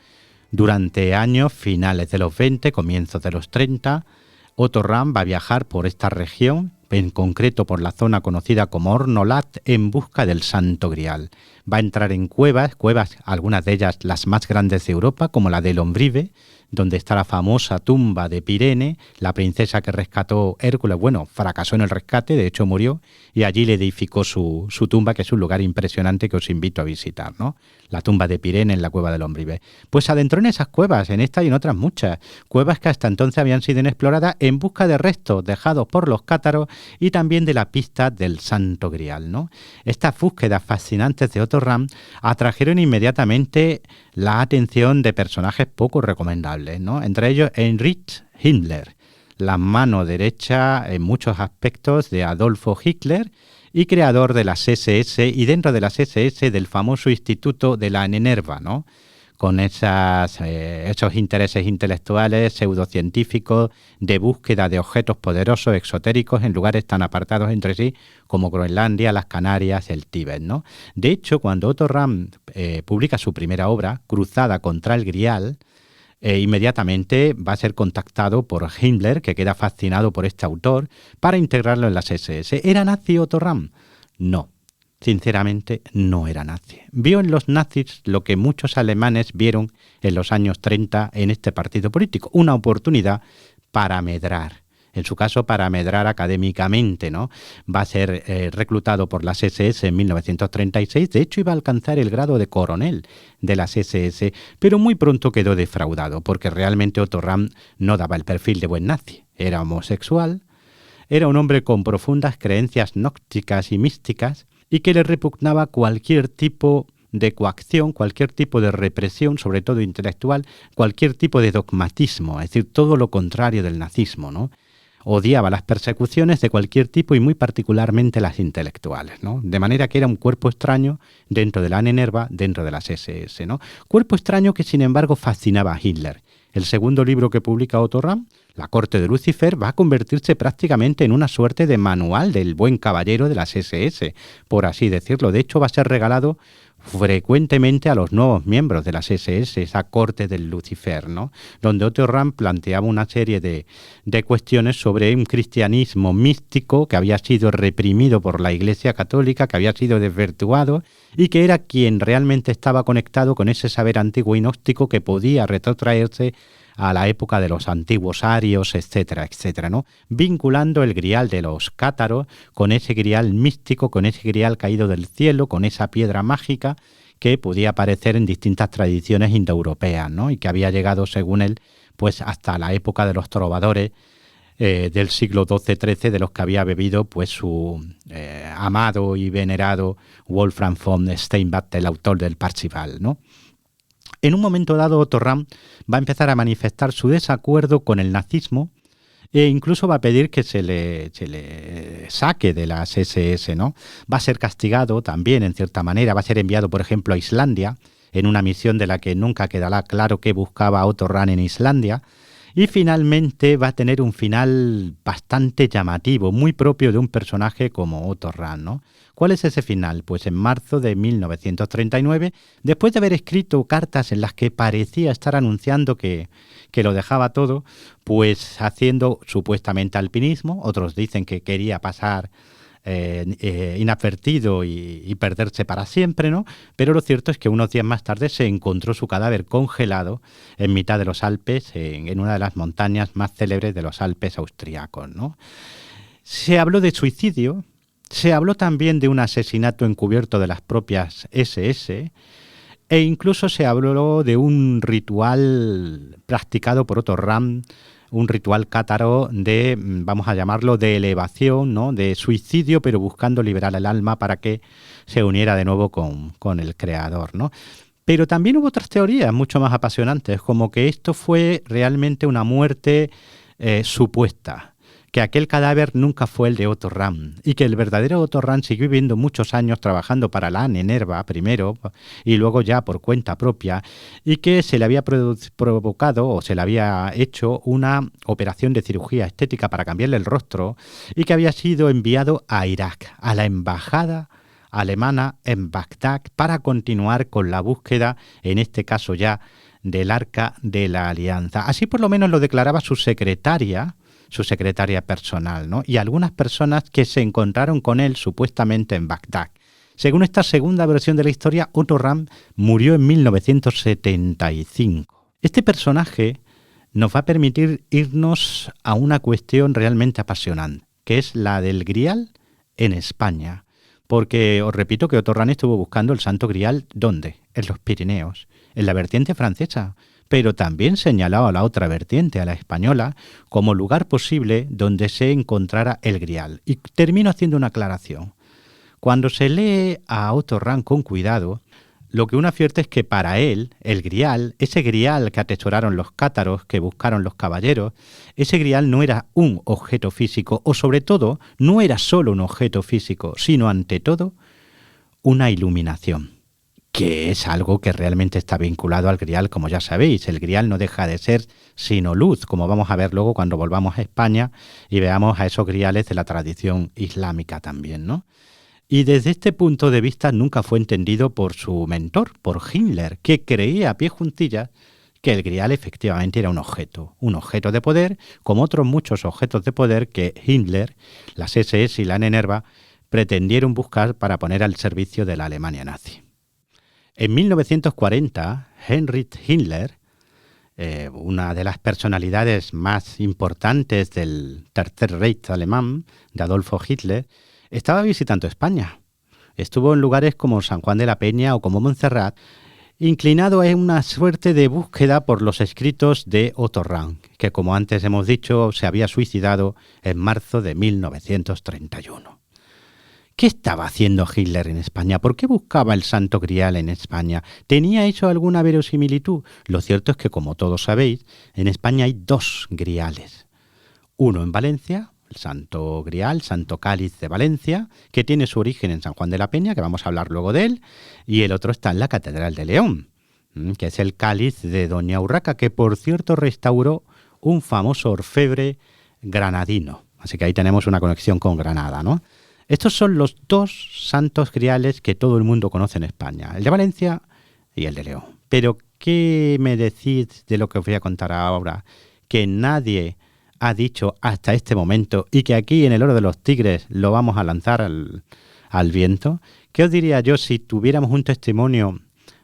Durante años, finales de los 20, comienzos de los 30, Otto Rahn va a viajar por esta región, en concreto por la zona conocida como Ornolat, en busca del Santo Grial. Va a entrar en cuevas, algunas de ellas las más grandes de Europa, como la de Lombrive, donde está la famosa tumba de Pirene, la princesa que rescató Hércules. Bueno, fracasó en el rescate, de hecho murió, y allí le edificó su tumba, que es un lugar impresionante que os invito a visitar, ¿no? La tumba de Pirene en la cueva de Lombrive. Pues adentró en esas cuevas, en esta y en otras muchas, cuevas que hasta entonces habían sido inexploradas, en busca de restos dejados por los cátaros y también de la pista del Santo Grial, ¿no? Estas búsquedas fascinantes de Otto Rahn atrajeron inmediatamente la atención de personajes poco recomendables, ¿no? Entre ellos Heinrich Himmler, la mano derecha en muchos aspectos de Adolfo Hitler y creador de las SS y dentro de las SS del famoso Instituto de la Minerva, ¿no? Con esos intereses intelectuales, pseudocientíficos, de búsqueda de objetos poderosos exotéricos en lugares tan apartados entre sí como Groenlandia, las Canarias, el Tíbet, ¿no? De hecho, cuando Otto Rahn publica su primera obra, Cruzada contra el Grial, inmediatamente va a ser contactado por Himmler, que queda fascinado por este autor, para integrarlo en las SS. ¿Era nazi Otto Rahn? No. Sinceramente, no era nazi. Vio en los nazis lo que muchos alemanes vieron en los años 30 en este partido político, una oportunidad para medrar. En su caso, para medrar académicamente, ¿no? Va a ser reclutado por las SS en 1936. De hecho, iba a alcanzar el grado de coronel de las SS, pero muy pronto quedó defraudado, porque realmente Otto Rahn no daba el perfil de buen nazi. Era homosexual, era un hombre con profundas creencias gnósticas y místicas, y que le repugnaba cualquier tipo de coacción, cualquier tipo de represión, sobre todo intelectual, cualquier tipo de dogmatismo, es decir, todo lo contrario del nazismo, ¿no? Odiaba las persecuciones de cualquier tipo y muy particularmente las intelectuales, ¿no? De manera que era un cuerpo extraño dentro de la Minerva, dentro de las SS, ¿no? Cuerpo extraño que sin embargo fascinaba a Hitler. El segundo libro que publica Otto Rahn, La corte de Lucifer, va a convertirse prácticamente en una suerte de manual del buen caballero de las SS, por así decirlo. De hecho, va a ser regalado frecuentemente a los nuevos miembros de las SS, esa corte del Lucifer, ¿no? Donde Otto Rahn planteaba una serie de cuestiones sobre un cristianismo místico que había sido reprimido por la Iglesia Católica, que había sido desvirtuado y que era quien realmente estaba conectado con ese saber antiguo y gnóstico que podía retrotraerse a la época de los antiguos arios, etcétera, etcétera, ¿no? Vinculando el grial de los cátaros con ese grial místico, con ese grial caído del cielo, con esa piedra mágica que podía aparecer en distintas tradiciones indoeuropeas, ¿no? Y que había llegado, según él, pues hasta la época de los trovadores del siglo XII-XIII, de los que había bebido pues su amado y venerado Wolfram von Steinbach, el autor del Parzival, ¿no? En un momento dado, Otto Rahn va a empezar a manifestar su desacuerdo con el nazismo e incluso va a pedir que se le saque de las SS, ¿no? Va a ser castigado también, en cierta manera, va a ser enviado, por ejemplo, a Islandia, en una misión de la que nunca quedará claro qué buscaba Otto Rahn en Islandia, y finalmente va a tener un final bastante llamativo, muy propio de un personaje como Otto Rahn, ¿no? ¿Cuál es ese final? Pues en marzo de 1939, después de haber escrito cartas en las que parecía estar anunciando que lo dejaba todo, pues haciendo supuestamente alpinismo, otros dicen que quería pasar inadvertido y perderse para siempre, ¿no? Pero lo cierto es que unos días más tarde se encontró su cadáver congelado en mitad de los Alpes, en una de las montañas más célebres de los Alpes austriacos, ¿no? Se habló de suicidio, se habló también de un asesinato encubierto de las propias SS, e incluso se habló de un ritual practicado por Otto Rahn, un ritual cátaro de, vamos a llamarlo, de elevación, ¿no? De suicidio, pero buscando liberar el alma para que se uniera de nuevo con el creador, ¿no? Pero también hubo otras teorías mucho más apasionantes, como que esto fue realmente una muerte supuesta, que aquel cadáver nunca fue el de Otto Rahn y que el verdadero Otto Rahn siguió viviendo muchos años trabajando para la Minerva primero y luego ya por cuenta propia, y que se le había provocado o se le había hecho una operación de cirugía estética para cambiarle el rostro y que había sido enviado a Irak, a la embajada alemana en Bagdad, para continuar con la búsqueda, en este caso ya, del Arca de la Alianza. Así por lo menos lo declaraba su secretaria personal, ¿no? Y algunas personas que se encontraron con él supuestamente en Bagdad. Según esta segunda versión de la historia, Otto Rahn murió en 1975. Este personaje nos va a permitir irnos a una cuestión realmente apasionante, que es la del Grial en España. Porque os repito que Otto Rahn estuvo buscando el Santo Grial, ¿dónde? En los Pirineos, en la vertiente francesa, pero también señalaba a la otra vertiente, a la española, como lugar posible donde se encontrara el Grial. Y termino haciendo una aclaración. Cuando se lee a Otto Rahn con cuidado, lo que uno advierte es que para él, el Grial, ese Grial que atesoraron los cátaros, que buscaron los caballeros, ese Grial no era un objeto físico, o sobre todo, no era solo un objeto físico, sino ante todo, una iluminación, que es algo que realmente está vinculado al Grial, como ya sabéis. El Grial no deja de ser sino luz, como vamos a ver luego cuando volvamos a España y veamos a esos Griales de la tradición islámica también, ¿no? Y desde este punto de vista nunca fue entendido por su mentor, por Himmler, que creía a pie juntillas que el Grial efectivamente era un objeto de poder, como otros muchos objetos de poder que Himmler, las SS y la Minerva pretendieron buscar para poner al servicio de la Alemania nazi. En 1940, Heinrich Himmler, una de las personalidades más importantes del Tercer Reich alemán, de Adolfo Hitler, estaba visitando España. Estuvo en lugares como San Juan de la Peña o como Montserrat, inclinado en una suerte de búsqueda por los escritos de Otto Rahn, que como antes hemos dicho se había suicidado en marzo de 1931. ¿Qué estaba haciendo Hitler en España? ¿Por qué buscaba el Santo Grial en España? ¿Tenía eso alguna verosimilitud? Lo cierto es que, como todos sabéis, en España hay dos Griales. Uno en Valencia, el Santo Grial, Santo Cáliz de Valencia, que tiene su origen en San Juan de la Peña, que vamos a hablar luego de él, y el otro está en la Catedral de León, que es el Cáliz de Doña Urraca, que por cierto restauró un famoso orfebre granadino. Así que ahí tenemos una conexión con Granada, ¿no? Estos son los dos santos griales que todo el mundo conoce en España, el de Valencia y el de León. Pero, ¿qué me decís de lo que os voy a contar ahora? Que nadie ha dicho hasta este momento y que aquí en el Oro de los Tigres lo vamos a lanzar al viento. ¿Qué os diría yo si tuviéramos un testimonio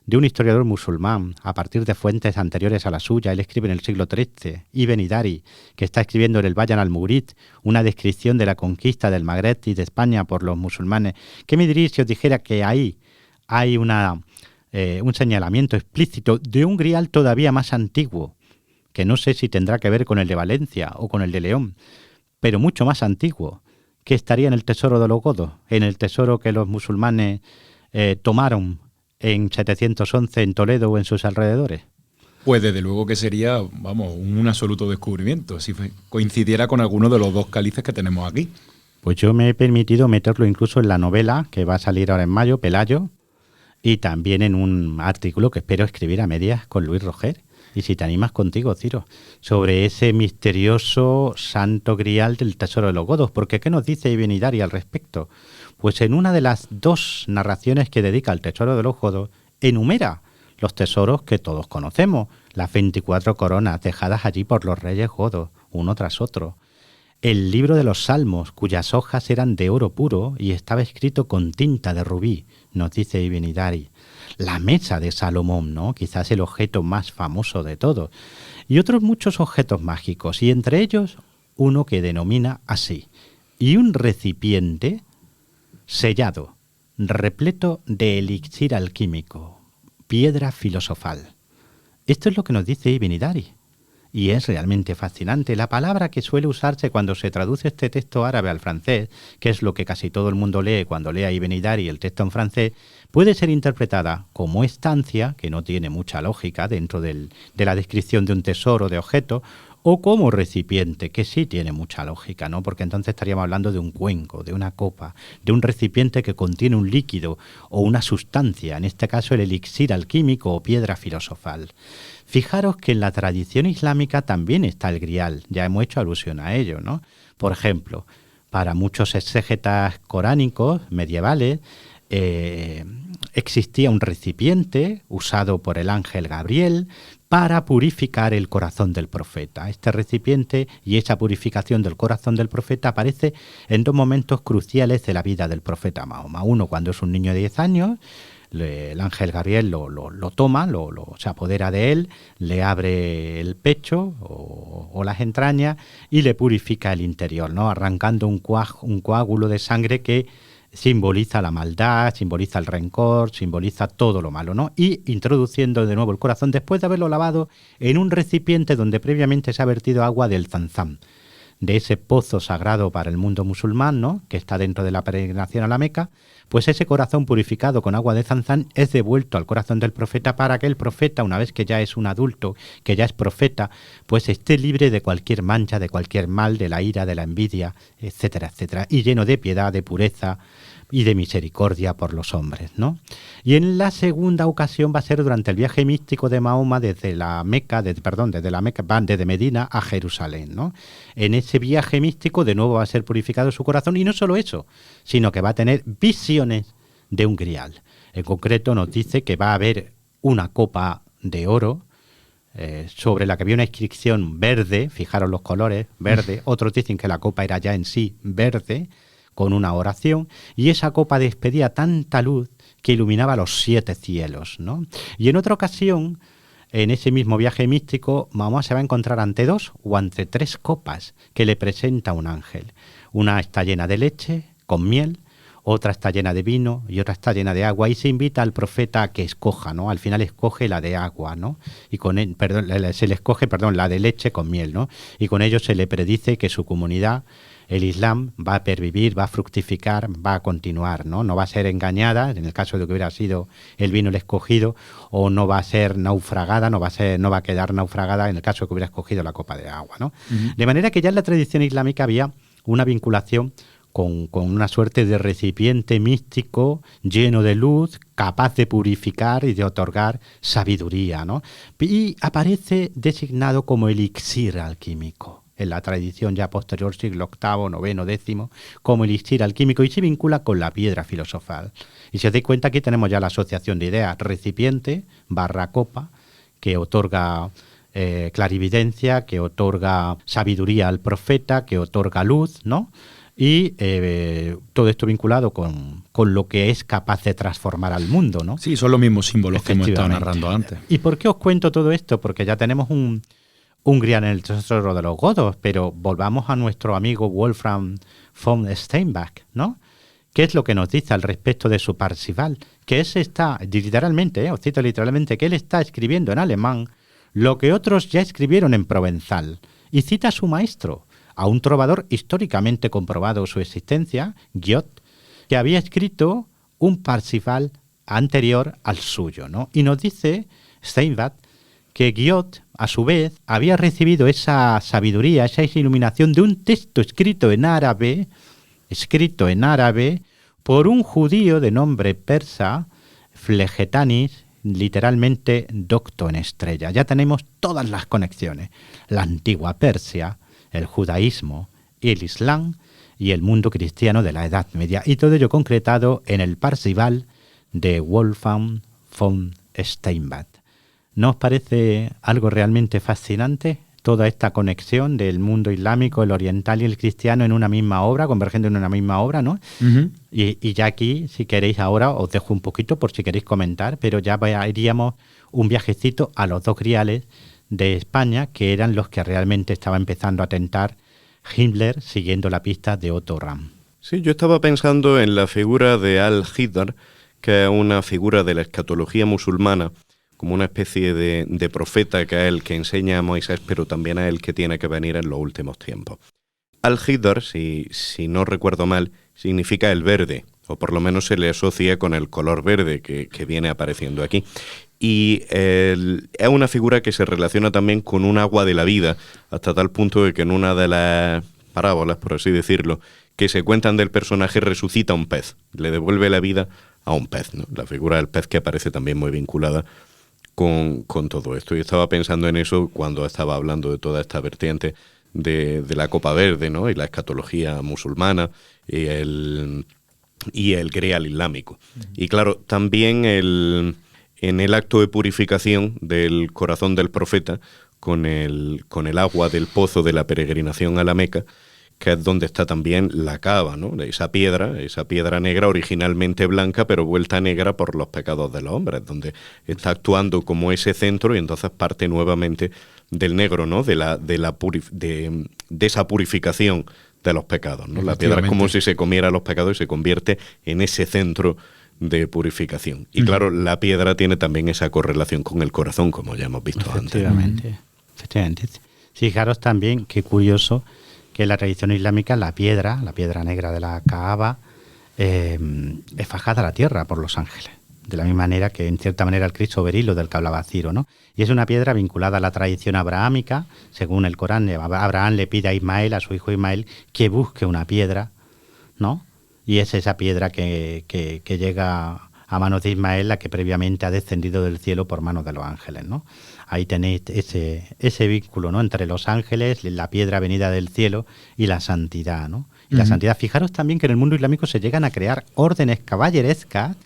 de un historiador musulmán a partir de fuentes anteriores a la suya? Él escribe en el siglo XIII, Ibn Hidari, que está escribiendo en el Bayan al-Murid una descripción de la conquista del Magreb y de España por los musulmanes. ¿Qué me diréis si os dijera que ahí hay un señalamiento explícito de un grial todavía más antiguo, que no sé si tendrá que ver con el de Valencia o con el de León, pero mucho más antiguo, que estaría en el tesoro de los godos, en el tesoro que los musulmanes tomaron en 711 en Toledo o en sus alrededores? Pues desde luego que sería, vamos, un absoluto descubrimiento, si coincidiera con alguno de los 2 cálices que tenemos aquí. Pues yo me he permitido meterlo incluso en la novela que va a salir ahora en mayo, Pelayo, y también en un artículo que espero escribir a medias con Luis Roger, y si te animas contigo, Ciro, sobre ese misterioso santo grial del tesoro de los godos. Porque ¿qué nos dice Ibn Hidari al respecto? Pues en una de las 2 narraciones que dedica al tesoro de los godos, enumera los tesoros que todos conocemos, las 24 coronas dejadas allí por los reyes godos, uno tras otro. El libro de los Salmos, cuyas hojas eran de oro puro y estaba escrito con tinta de rubí, nos dice Ibn Hidari. La mesa de Salomón, ¿no? Quizás el objeto más famoso de todos. Y otros muchos objetos mágicos, y entre ellos uno que denomina así. Y un recipiente sellado, repleto de elixir alquímico, piedra filosofal. Esto es lo que nos dice Ibn Hidari. Y es realmente fascinante. La palabra que suele usarse cuando se traduce este texto árabe al francés, que es lo que casi todo el mundo lee cuando lee a Ibn Hidari el texto en francés, puede ser interpretada como estancia, que no tiene mucha lógica dentro de la descripción de un tesoro de objeto, o como recipiente, que sí tiene mucha lógica, ¿no? Porque entonces estaríamos hablando de un cuenco, de una copa, de un recipiente que contiene un líquido o una sustancia, en este caso el elixir alquímico o piedra filosofal. Fijaros que en la tradición islámica también está el grial, ya hemos hecho alusión a ello, ¿no? Por ejemplo, para muchos exégetas coránicos medievales, existía un recipiente usado por el ángel Gabriel para purificar el corazón del profeta. Este recipiente y esa purificación del corazón del profeta aparece en 2 momentos cruciales de la vida del profeta Mahoma. Uno, cuando es un niño de 10 años, el ángel Gabriel lo toma, se apodera de él, le abre el pecho o las entrañas y le purifica el interior, ¿no? Arrancando un coágulo de sangre que simboliza la maldad, simboliza el rencor, simboliza todo lo malo, ¿no? Y introduciendo de nuevo el corazón después de haberlo lavado en un recipiente donde previamente se ha vertido agua del Zanzam, de ese pozo sagrado para el mundo musulmán, ¿no? Que está dentro de la peregrinación a la Meca. Pues ese corazón purificado con agua de Zanzam es devuelto al corazón del profeta para que el profeta, una vez que ya es un adulto, que ya es profeta, pues esté libre de cualquier mancha, de cualquier mal, de la ira, de la envidia, etcétera, etcétera, y lleno de piedad, de pureza y de misericordia por los hombres, ¿no? Y en la segunda ocasión va a ser durante el viaje místico de Mahoma desde Medina a Jerusalén, ¿no? En ese viaje místico de nuevo va a ser purificado su corazón, y no solo eso, sino que va a tener visiones de un grial. En concreto nos dice que va a haber una copa de oro sobre la que había una inscripción verde, fijaros los colores, verde. Otros dicen que la copa era ya en sí verde, con una oración, y esa copa despedía tanta luz que iluminaba los 7 cielos, ¿no? Y en otra ocasión, en ese mismo viaje místico, Mahoma se va a encontrar ante 2 o ante 3 copas que le presenta un ángel. Una está llena de leche, con miel, otra está llena de vino y otra está llena de agua, y se invita al profeta a que escoja, ¿no? Al final escoge la de agua, ¿no? Y se le escoge, la de leche con miel, ¿no? Y con ello se le predice que su comunidad, el Islam, va a pervivir, va a fructificar, va a continuar, ¿no? No va a ser engañada, en el caso de que hubiera sido el vino el escogido, o no va a ser naufragada, no va a quedar naufragada en el caso de que hubiera escogido la copa de agua, ¿no? Uh-huh. De manera que ya en la tradición islámica había una vinculación con una suerte de recipiente místico lleno de luz, capaz de purificar y de otorgar sabiduría, ¿no? Y aparece designado como elixir alquímico en la tradición ya posterior, siglo VIII, IX, X, como elixir alquímico, y se vincula con la piedra filosofal. Y si os dais cuenta, aquí tenemos ya la asociación de ideas: recipiente / copa, que otorga clarividencia, que otorga sabiduría al profeta, que otorga luz, ¿no? Y todo esto vinculado con lo que es capaz de transformar al mundo, ¿no? Sí, son los mismos símbolos que hemos estado narrando antes. ¿Y por qué os cuento todo esto? Porque ya tenemos un grial en el tesoro de los godos, pero volvamos a nuestro amigo Wolfram von Steinbach, ¿no? ¿Qué es lo que nos dice al respecto de su Parzival? Que os cito literalmente, que él está escribiendo en alemán lo que otros ya escribieron en provenzal, y cita a su maestro, a un trovador históricamente comprobado su existencia, Giot, que había escrito un Parzival anterior al suyo, ¿no? Y nos dice Steinbach que Guiot, a su vez, había recibido esa sabiduría, esa iluminación de un texto escrito en árabe, por un judío de nombre persa, Flegetanis, literalmente docto en estrella. Ya tenemos todas las conexiones. La antigua Persia, el judaísmo, el islam y el mundo cristiano de la Edad Media. Y todo ello concretado en el Parzival de Wolfgang von Steinbach. ¿No os parece algo realmente fascinante? Toda esta conexión del mundo islámico, el oriental y el cristiano en una misma obra, convergiendo en una misma obra, ¿no? Ujú. Y ya aquí, si queréis ahora, os dejo un poquito por si queréis comentar, pero ya haríamos un viajecito a los dos griales de España, que eran los que realmente estaba empezando a tentar Himmler, siguiendo la pista de Otto Rahn. Sí, yo estaba pensando en la figura de Al-Hidr, que es una figura de la escatología musulmana, como una especie de profeta que es el que enseña a Moisés, pero también es el que tiene que venir en los últimos tiempos. Al-Hidr, si no recuerdo mal, significa el verde, o por lo menos se le asocia con el color verde que viene apareciendo aquí. Y es una figura que se relaciona también con un agua de la vida, hasta tal punto de que en una de las parábolas, por así decirlo, que se cuentan del personaje, resucita un pez, le devuelve la vida a un pez, ¿no? La figura del pez que aparece también muy vinculada con todo esto. Y estaba pensando en eso cuando estaba hablando de toda esta vertiente de la copa verde, ¿no? Y la escatología musulmana y el grial islámico. Y claro, también en el acto de purificación del corazón del profeta con el agua del pozo de la peregrinación a la Meca, que es donde está también la Kaaba, ¿no? Esa piedra negra originalmente blanca, pero vuelta negra por los pecados de los hombres, donde está actuando como ese centro y entonces parte nuevamente del negro, ¿no? De esa purificación de los pecados, ¿no? La piedra es como si se comiera los pecados y se convierte en ese centro de purificación. Y claro, la piedra tiene también esa correlación con el corazón, como ya hemos visto antes. Efectivamente. Fijaros también, qué curioso, que en la tradición islámica la piedra negra de la Kaaba, es fajada a la tierra por los ángeles. De la misma manera que, en cierta manera, el Cristo berilo del que hablaba Ciro, ¿no? Y es una piedra vinculada a la tradición abrahámica. Según el Corán, Abraham le pide a Ismael, a su hijo Ismael, que busque una piedra, ¿no? Y es esa piedra que llega a manos de Ismael, la que previamente ha descendido del cielo por manos de los ángeles, ¿no? Ahí tenéis ese vínculo, ¿no? Entre los ángeles, la piedra venida del cielo y la santidad, ¿no? Y la santidad. Fijaros también que en el mundo islámico se llegan a crear órdenes caballerescas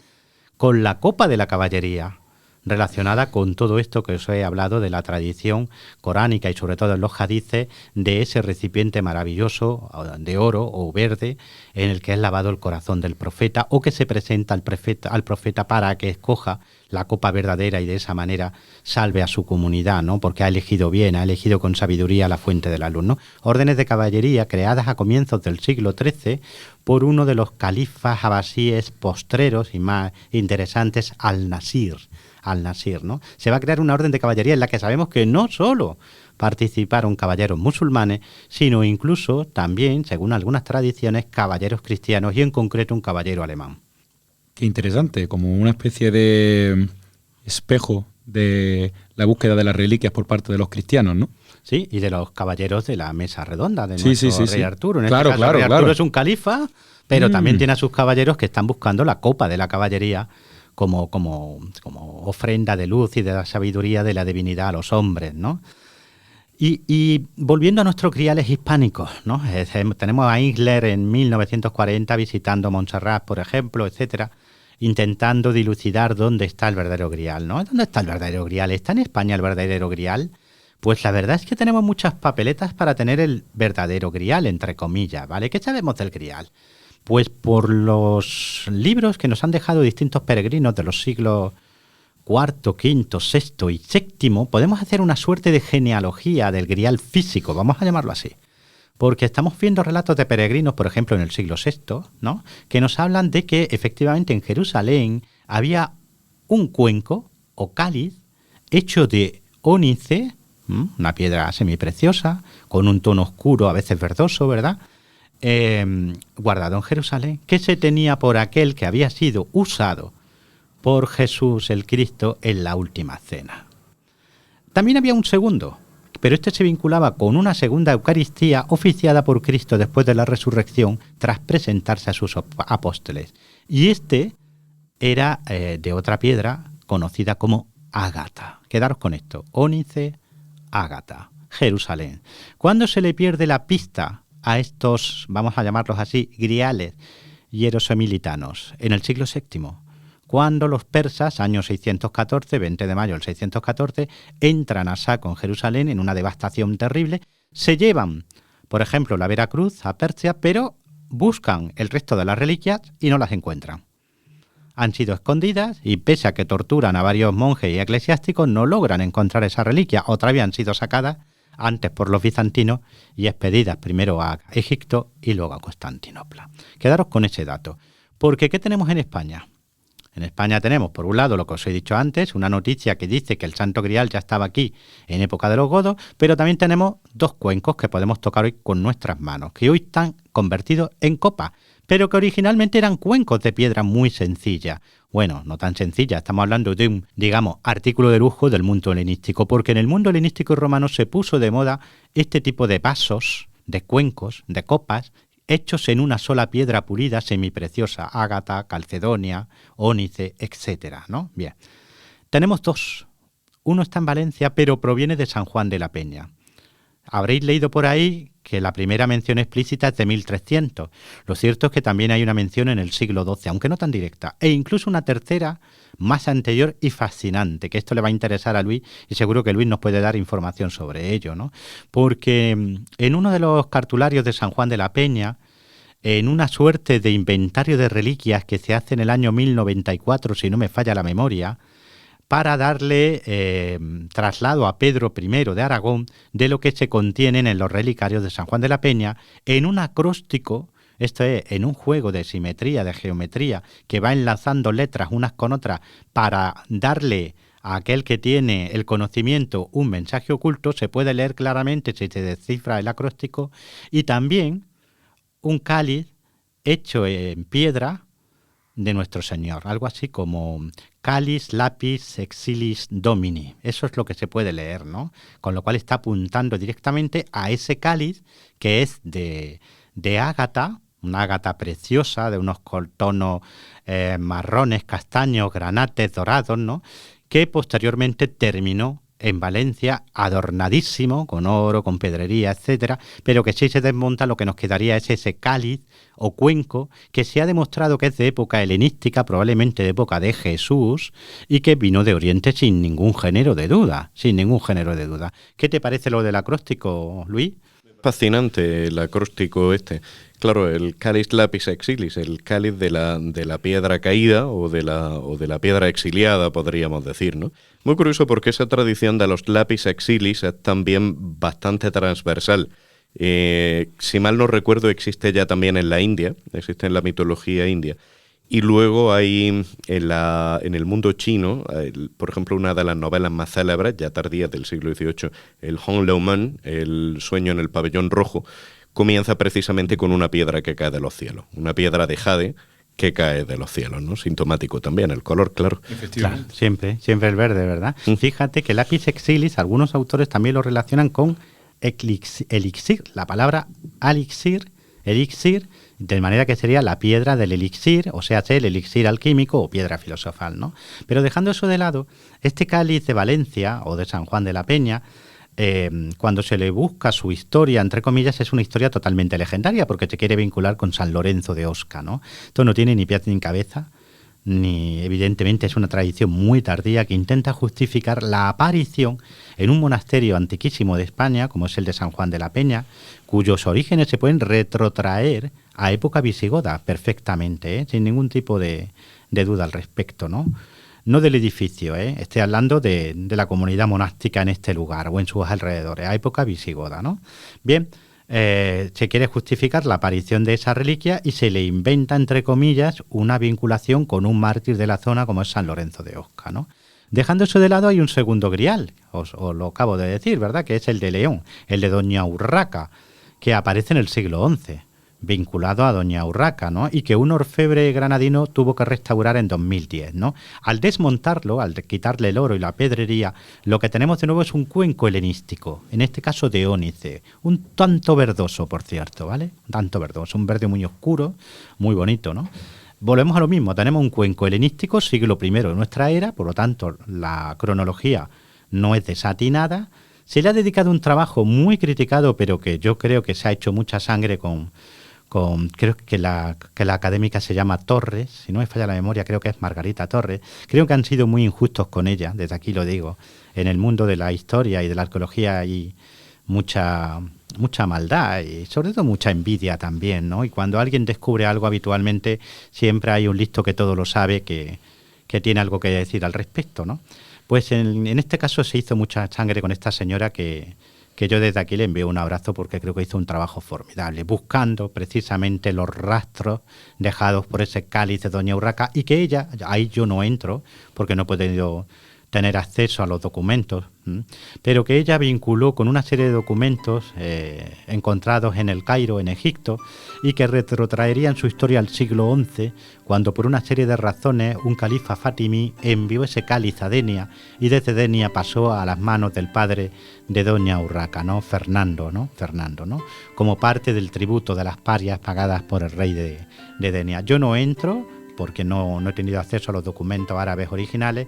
con la copa de la caballería, relacionada con todo esto que os he hablado de la tradición coránica y sobre todo en los hadices, de ese recipiente maravilloso de oro o verde en el que es lavado el corazón del profeta, o que se presenta al profeta para que escoja la copa verdadera y de esa manera salve a su comunidad, ¿no? Porque ha elegido bien, ha elegido con sabiduría la fuente de la luz, ¿no? Órdenes de caballería creadas a comienzos del siglo XIII por uno de los califas abasíes postreros y más interesantes, Al-Nasir, ¿no? Se va a crear una orden de caballería en la que sabemos que no solo participaron caballeros musulmanes, sino incluso también, según algunas tradiciones, caballeros cristianos y en concreto un caballero alemán. Qué interesante, como una especie de espejo de la búsqueda de las reliquias por parte de los cristianos, ¿no? Sí, y de los caballeros de la mesa redonda de nuestro rey Arturo. En Claro, este caso, rey Arturo es un califa, pero también tiene a sus caballeros que están buscando la copa de la caballería como ofrenda de luz y de la sabiduría de la divinidad a los hombres, ¿no? Y volviendo a nuestros griales hispánicos, ¿no? Tenemos a Himmler en 1940 visitando Montserrat, por ejemplo, etcétera, intentando dilucidar dónde está el verdadero grial, ¿no? ¿Dónde está el verdadero grial? ¿Está en España el verdadero grial? Pues la verdad es que tenemos muchas papeletas para tener el verdadero grial, entre comillas, ¿vale? ¿Qué sabemos del grial? Pues por los libros que nos han dejado distintos peregrinos de los siglos IV, V, VI y VII, podemos hacer una suerte de genealogía del grial físico, vamos a llamarlo así. Porque estamos viendo relatos de peregrinos, por ejemplo, en el siglo VI, ¿no? Que nos hablan de que efectivamente en Jerusalén había un cuenco o cáliz hecho de ónice, una piedra semipreciosa, con un tono oscuro, a veces verdoso, ¿verdad? Guardado en Jerusalén, que se tenía por aquel que había sido usado por Jesús el Cristo en la última cena. También había un segundo, pero este se vinculaba con una segunda Eucaristía oficiada por Cristo después de la resurrección tras presentarse a sus apóstoles. Y este era de otra piedra conocida como ágata. Quedaros con esto, ónice, ágata, Jerusalén. ¿Cuándo se le pierde la pista a estos, vamos a llamarlos así, griales hierosemilitanos? En el siglo VII, cuando los persas, año 614, 20 de mayo del 614, entran a saco en Jerusalén en una devastación terrible, se llevan, por ejemplo, la Veracruz a Persia, pero buscan el resto de las reliquias y no las encuentran. Han sido escondidas y pese a que torturan a varios monjes y eclesiásticos, no logran encontrar esa reliquia. Otra vez han sido sacadas antes por los bizantinos y expedidas primero a Egipto y luego a Constantinopla. Quedaros con ese dato, porque ¿qué tenemos en España? En España tenemos, por un lado, lo que os he dicho antes, una noticia que dice que el Santo Grial ya estaba aquí en época de los godos, pero también tenemos dos cuencos que podemos tocar hoy con nuestras manos, que hoy están convertidos en copa, pero que originalmente eran cuencos de piedra muy sencilla. Bueno, no tan sencilla, estamos hablando de un, digamos, artículo de lujo del mundo helenístico, porque en el mundo helenístico y romano se puso de moda este tipo de vasos, de cuencos, de copas, hechos en una sola piedra pulida semipreciosa, ágata, calcedonia, ónice, etcétera, ¿no? Bien, tenemos dos. Uno está en Valencia, pero proviene de San Juan de la Peña. Habréis leído por ahí que la primera mención explícita es de 1300. Lo cierto es que también hay una mención en el siglo XII, aunque no tan directa, e incluso una tercera más anterior y fascinante, que esto le va a interesar a Luis y seguro que Luis nos puede dar información sobre ello, ¿no? Porque en uno de los cartularios de San Juan de la Peña, en una suerte de inventario de reliquias que se hace en el año 1094, si no me falla la memoria, para darle traslado a Pedro I de Aragón de lo que se contienen en los relicarios de San Juan de la Peña, en un acróstico, esto es, en un juego de simetría, de geometría, que va enlazando letras unas con otras para darle a aquel que tiene el conocimiento un mensaje oculto, se puede leer claramente si se descifra el acróstico, y también un cáliz hecho en piedra de nuestro Señor, algo así como Calis Lapis Exilis Domini. Eso es lo que se puede leer, ¿no? Con lo cual está apuntando directamente a ese cáliz que es de ágata, una ágata preciosa, de unos tonos marrones, castaños, granates, dorados, ¿no? Que posteriormente terminó en Valencia, adornadísimo, con oro, con pedrería, etcétera, pero que si se desmonta lo que nos quedaría es ese cáliz o cuenco que se ha demostrado que es de época helenística, probablemente de época de Jesús, y que vino de Oriente sin ningún género de duda, sin ningún género de duda. ¿Qué te parece lo del acróstico, Luis? Fascinante el acróstico este. Claro, el Calis Lapis Exilis, el cáliz de la piedra caída o de la piedra exiliada, podríamos decir, ¿no? Muy curioso porque esa tradición de los Lapis Exilis es también bastante transversal. Si mal no recuerdo, existe ya también en la India, existe en la mitología india. Y luego hay en el mundo chino, por ejemplo, una de las novelas más célebres, ya tardías del siglo XVIII, el Hong Leu Man, el sueño en el pabellón rojo, comienza precisamente con una piedra que cae de los cielos, una piedra de jade que cae de los cielos, ¿no? Sintomático también, el color, claro. Efectivamente. Claro, siempre el verde, ¿verdad? Fíjate que Lapis Exilis, algunos autores también lo relacionan con elixir, la palabra elixir, de manera que sería la piedra del elixir, o sea, el elixir alquímico o piedra filosofal, ¿no? Pero dejando eso de lado, este cáliz de Valencia o de San Juan de la Peña, cuando se le busca su historia, entre comillas, es una historia totalmente legendaria porque se quiere vincular con San Lorenzo de Osca, ¿no? Esto no tiene ni pies ni cabeza, ni evidentemente es una tradición muy tardía que intenta justificar la aparición en un monasterio antiquísimo de España, como es el de San Juan de la Peña, cuyos orígenes se pueden retrotraer a época visigoda perfectamente, sin ningún tipo de duda al respecto, ¿no? No del edificio, estoy hablando de la comunidad monástica en este lugar o en sus alrededores, a época visigoda, ¿no? Bien, se quiere justificar la aparición de esa reliquia y se le inventa, entre comillas, una vinculación con un mártir de la zona como es San Lorenzo de Osca, ¿no? Dejando eso de lado hay un segundo grial, os lo acabo de decir, ¿verdad? Que es el de León, el de Doña Urraca, que aparece en el siglo XI. vinculado a Doña Urraca, ¿no? Y que un orfebre granadino tuvo que restaurar en 2010, ¿no? Al desmontarlo, al quitarle el oro y la pedrería, lo que tenemos de nuevo es un cuenco helenístico, en este caso de ónice, un tanto verdoso, por cierto, ¿vale? Un tanto verdoso, un verde muy oscuro, muy bonito, ¿no? Volvemos a lo mismo, tenemos un cuenco helenístico, siglo I de nuestra era, por lo tanto la cronología no es desatinada. Se le ha dedicado un trabajo muy criticado, pero que yo creo que se ha hecho mucha sangre creo que la académica se llama Torres, si no me falla la memoria, creo que es Margarita Torres. Creo que han sido muy injustos con ella, desde aquí lo digo. En el mundo de la historia y de la arqueología hay mucha maldad y sobre todo mucha envidia también, ¿no? Y cuando alguien descubre algo habitualmente, siempre hay un listo que todo lo sabe, que tiene algo que decir al respecto, ¿no? Pues en este caso se hizo mucha sangre con esta señora que yo desde aquí le envío un abrazo porque creo que hizo un trabajo formidable, buscando precisamente los rastros dejados por ese cáliz de Doña Urraca, y que ella, ahí yo no entro porque no he podido tener acceso a los documentos, pero que ella vinculó con una serie de documentos encontrados en el Cairo, en Egipto, y que retrotraerían su historia al siglo XI, cuando por una serie de razones un califa fatimí envió ese cáliz a Denia, y desde Denia pasó a las manos del padre de Doña Urraca, Fernando, como parte del tributo de las parias pagadas por el rey de Denia. Yo no entro porque no he tenido acceso a los documentos árabes originales,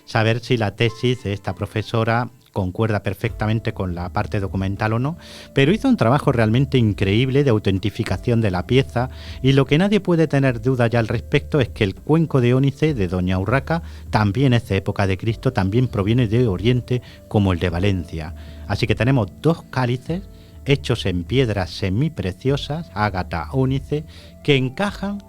saber si la tesis de esta profesora concuerda perfectamente con la parte documental o no, pero hizo un trabajo realmente increíble de autentificación de la pieza, y lo que nadie puede tener duda ya al respecto es que el cuenco de ónice de Doña Urraca también es de época de Cristo, también proviene de Oriente, como el de Valencia. Así que tenemos dos cálices hechos en piedras semipreciosas, ágata, ónice, que encajan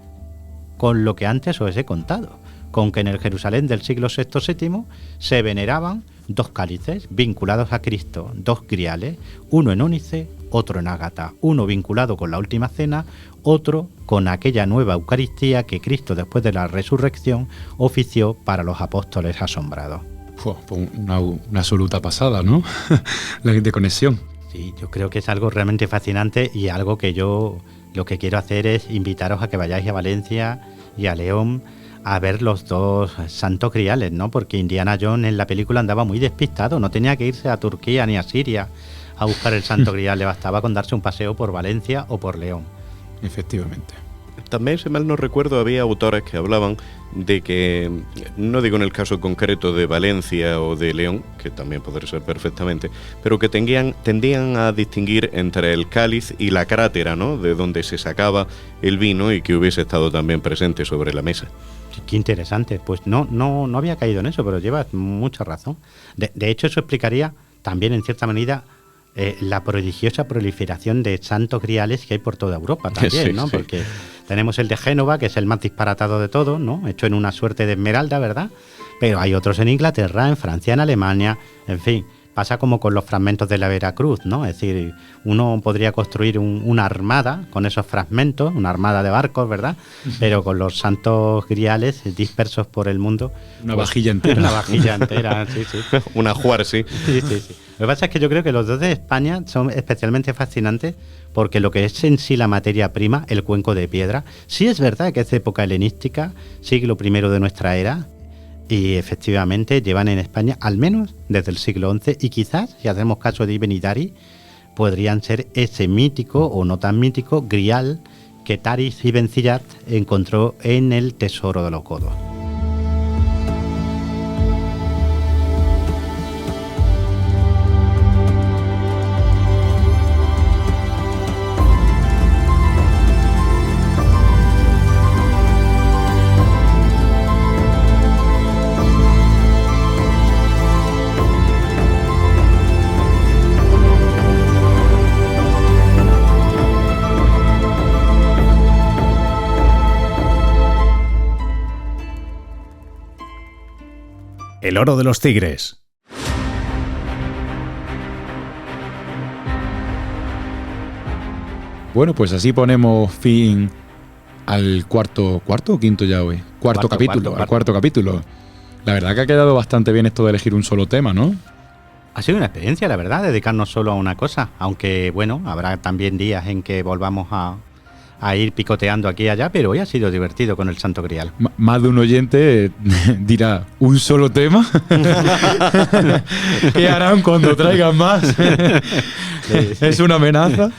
con lo que antes os he contado, con que en el Jerusalén del siglo VI-VII se veneraban dos cálices vinculados a Cristo, dos griales, uno en ónice, otro en ágata, uno vinculado con la última cena, otro con aquella nueva Eucaristía que Cristo después de la resurrección ofició para los apóstoles asombrados. Una absoluta pasada, ¿no? De conexión. Sí, yo creo que es algo realmente fascinante, y algo que yo lo que quiero hacer es invitaros a que vayáis a Valencia y a León a ver los dos santos griales, ¿no? Porque Indiana Jones en la película andaba muy despistado, no tenía que irse a Turquía ni a Siria a buscar el santo grial, le bastaba con darse un paseo por Valencia o por León. Efectivamente. También, si mal no recuerdo, había autores que hablaban de que, no digo en el caso concreto de Valencia o de León, que también podría ser perfectamente, pero que tendían a distinguir entre el cáliz y la crátera, ¿no?, de donde se sacaba el vino, y que hubiese estado también presente sobre la mesa. Qué interesante, pues no había caído en eso, pero llevas mucha razón. De hecho, eso explicaría también en cierta medida la prodigiosa proliferación de santos griales que hay por toda Europa también, sí, ¿no? Sí. Porque tenemos el de Génova, que es el más disparatado de todos, ¿no? Hecho en una suerte de esmeralda, ¿verdad? Pero hay otros en Inglaterra, en Francia, en Alemania, en fin. Pasa como con los fragmentos de la Veracruz, ¿no? Es decir, uno podría construir una armada con esos fragmentos, una armada de barcos, ¿verdad? Pero con los santos griales dispersos por el mundo. Una vajilla entera. Una vajilla entera, sí. Una juar, sí. Sí. Lo que pasa es que yo creo que los dos de España son especialmente fascinantes porque lo que es en sí la materia prima, el cuenco de piedra, sí es verdad que es de época helenística, siglo I de nuestra era, y efectivamente llevan en España al menos desde el siglo XI, y quizás, si hacemos caso de Ibn Idari, podrían ser ese mítico o no tan mítico grial que Taris Ibn Ziyad encontró en el Tesoro de los Godos. El oro de los tigres. Bueno, pues así ponemos fin al cuarto o quinto ya hoy. Cuarto capítulo. La verdad que ha quedado bastante bien esto de elegir un solo tema, ¿no? Ha sido una experiencia, la verdad, dedicarnos solo a una cosa. Aunque, bueno, habrá también días en que volvamos a a ir picoteando aquí y allá, pero hoy ha sido divertido con el Santo Grial. Más de un oyente dirá, ¿un solo tema? ¿Qué harán cuando traigan más? ¿Es una amenaza?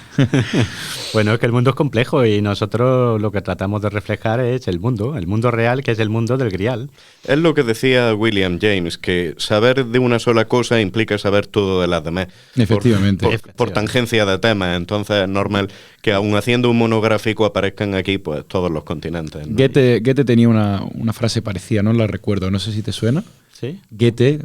Bueno, es que el mundo es complejo y nosotros lo que tratamos de reflejar es el mundo real, que es el mundo del Grial. Es lo que decía William James, que saber de una sola cosa implica saber todo de las demás. Efectivamente. Por tangencia de temas, entonces es normal que aun haciendo un monográfico aparezcan aquí pues todos los continentes, ¿no? Goethe tenía una frase parecida, no la recuerdo, no sé si te suena. ¿Sí? Goethe,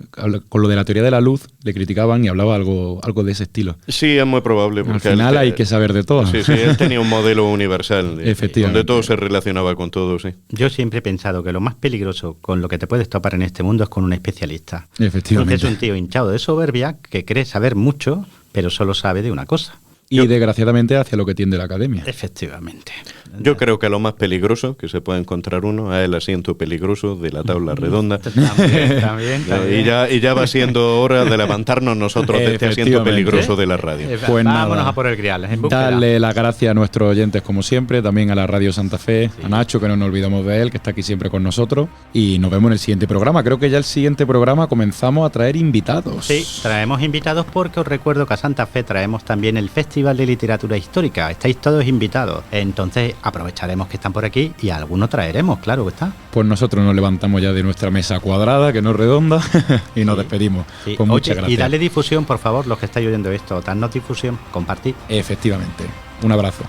con lo de la teoría de la luz, le criticaban y hablaba algo de ese estilo. Sí, es muy probable. Porque al final hay que saber de todo. Sí, él tenía un modelo universal. Efectivamente. Donde todo se relacionaba con todo, sí. Yo siempre he pensado que lo más peligroso con lo que te puedes topar en este mundo es con un especialista. Efectivamente. Porque es un tío hinchado de soberbia que cree saber mucho, pero solo sabe de una cosa. Y desgraciadamente hacia lo que tiende la academia. Efectivamente. Yo creo que lo más peligroso que se puede encontrar uno es el asiento peligroso de la tabla redonda. También. Y ya va siendo hora de levantarnos nosotros de este asiento peligroso de la radio. Pues vámonos nada. a por el Grial. En búsqueda. Darle las gracias a nuestros oyentes como siempre, también a la Radio Santa Fe, a Nacho, que no nos olvidamos de él, que está aquí siempre con nosotros. Y nos vemos en el siguiente programa. Creo que ya el siguiente programa comenzamos a traer invitados. Sí, traemos invitados porque os recuerdo que a Santa Fe traemos también el Festival de Literatura Histórica. Estáis todos invitados. Entonces aprovecharemos que están por aquí y a alguno traeremos, claro que está. Pues nosotros nos levantamos ya de nuestra mesa cuadrada, que no es redonda, y nos despedimos. Sí. Pues muchas gracias. Y dale difusión, por favor, los que estáis oyendo esto. Dadnos difusión, compartid. Efectivamente. Un abrazo.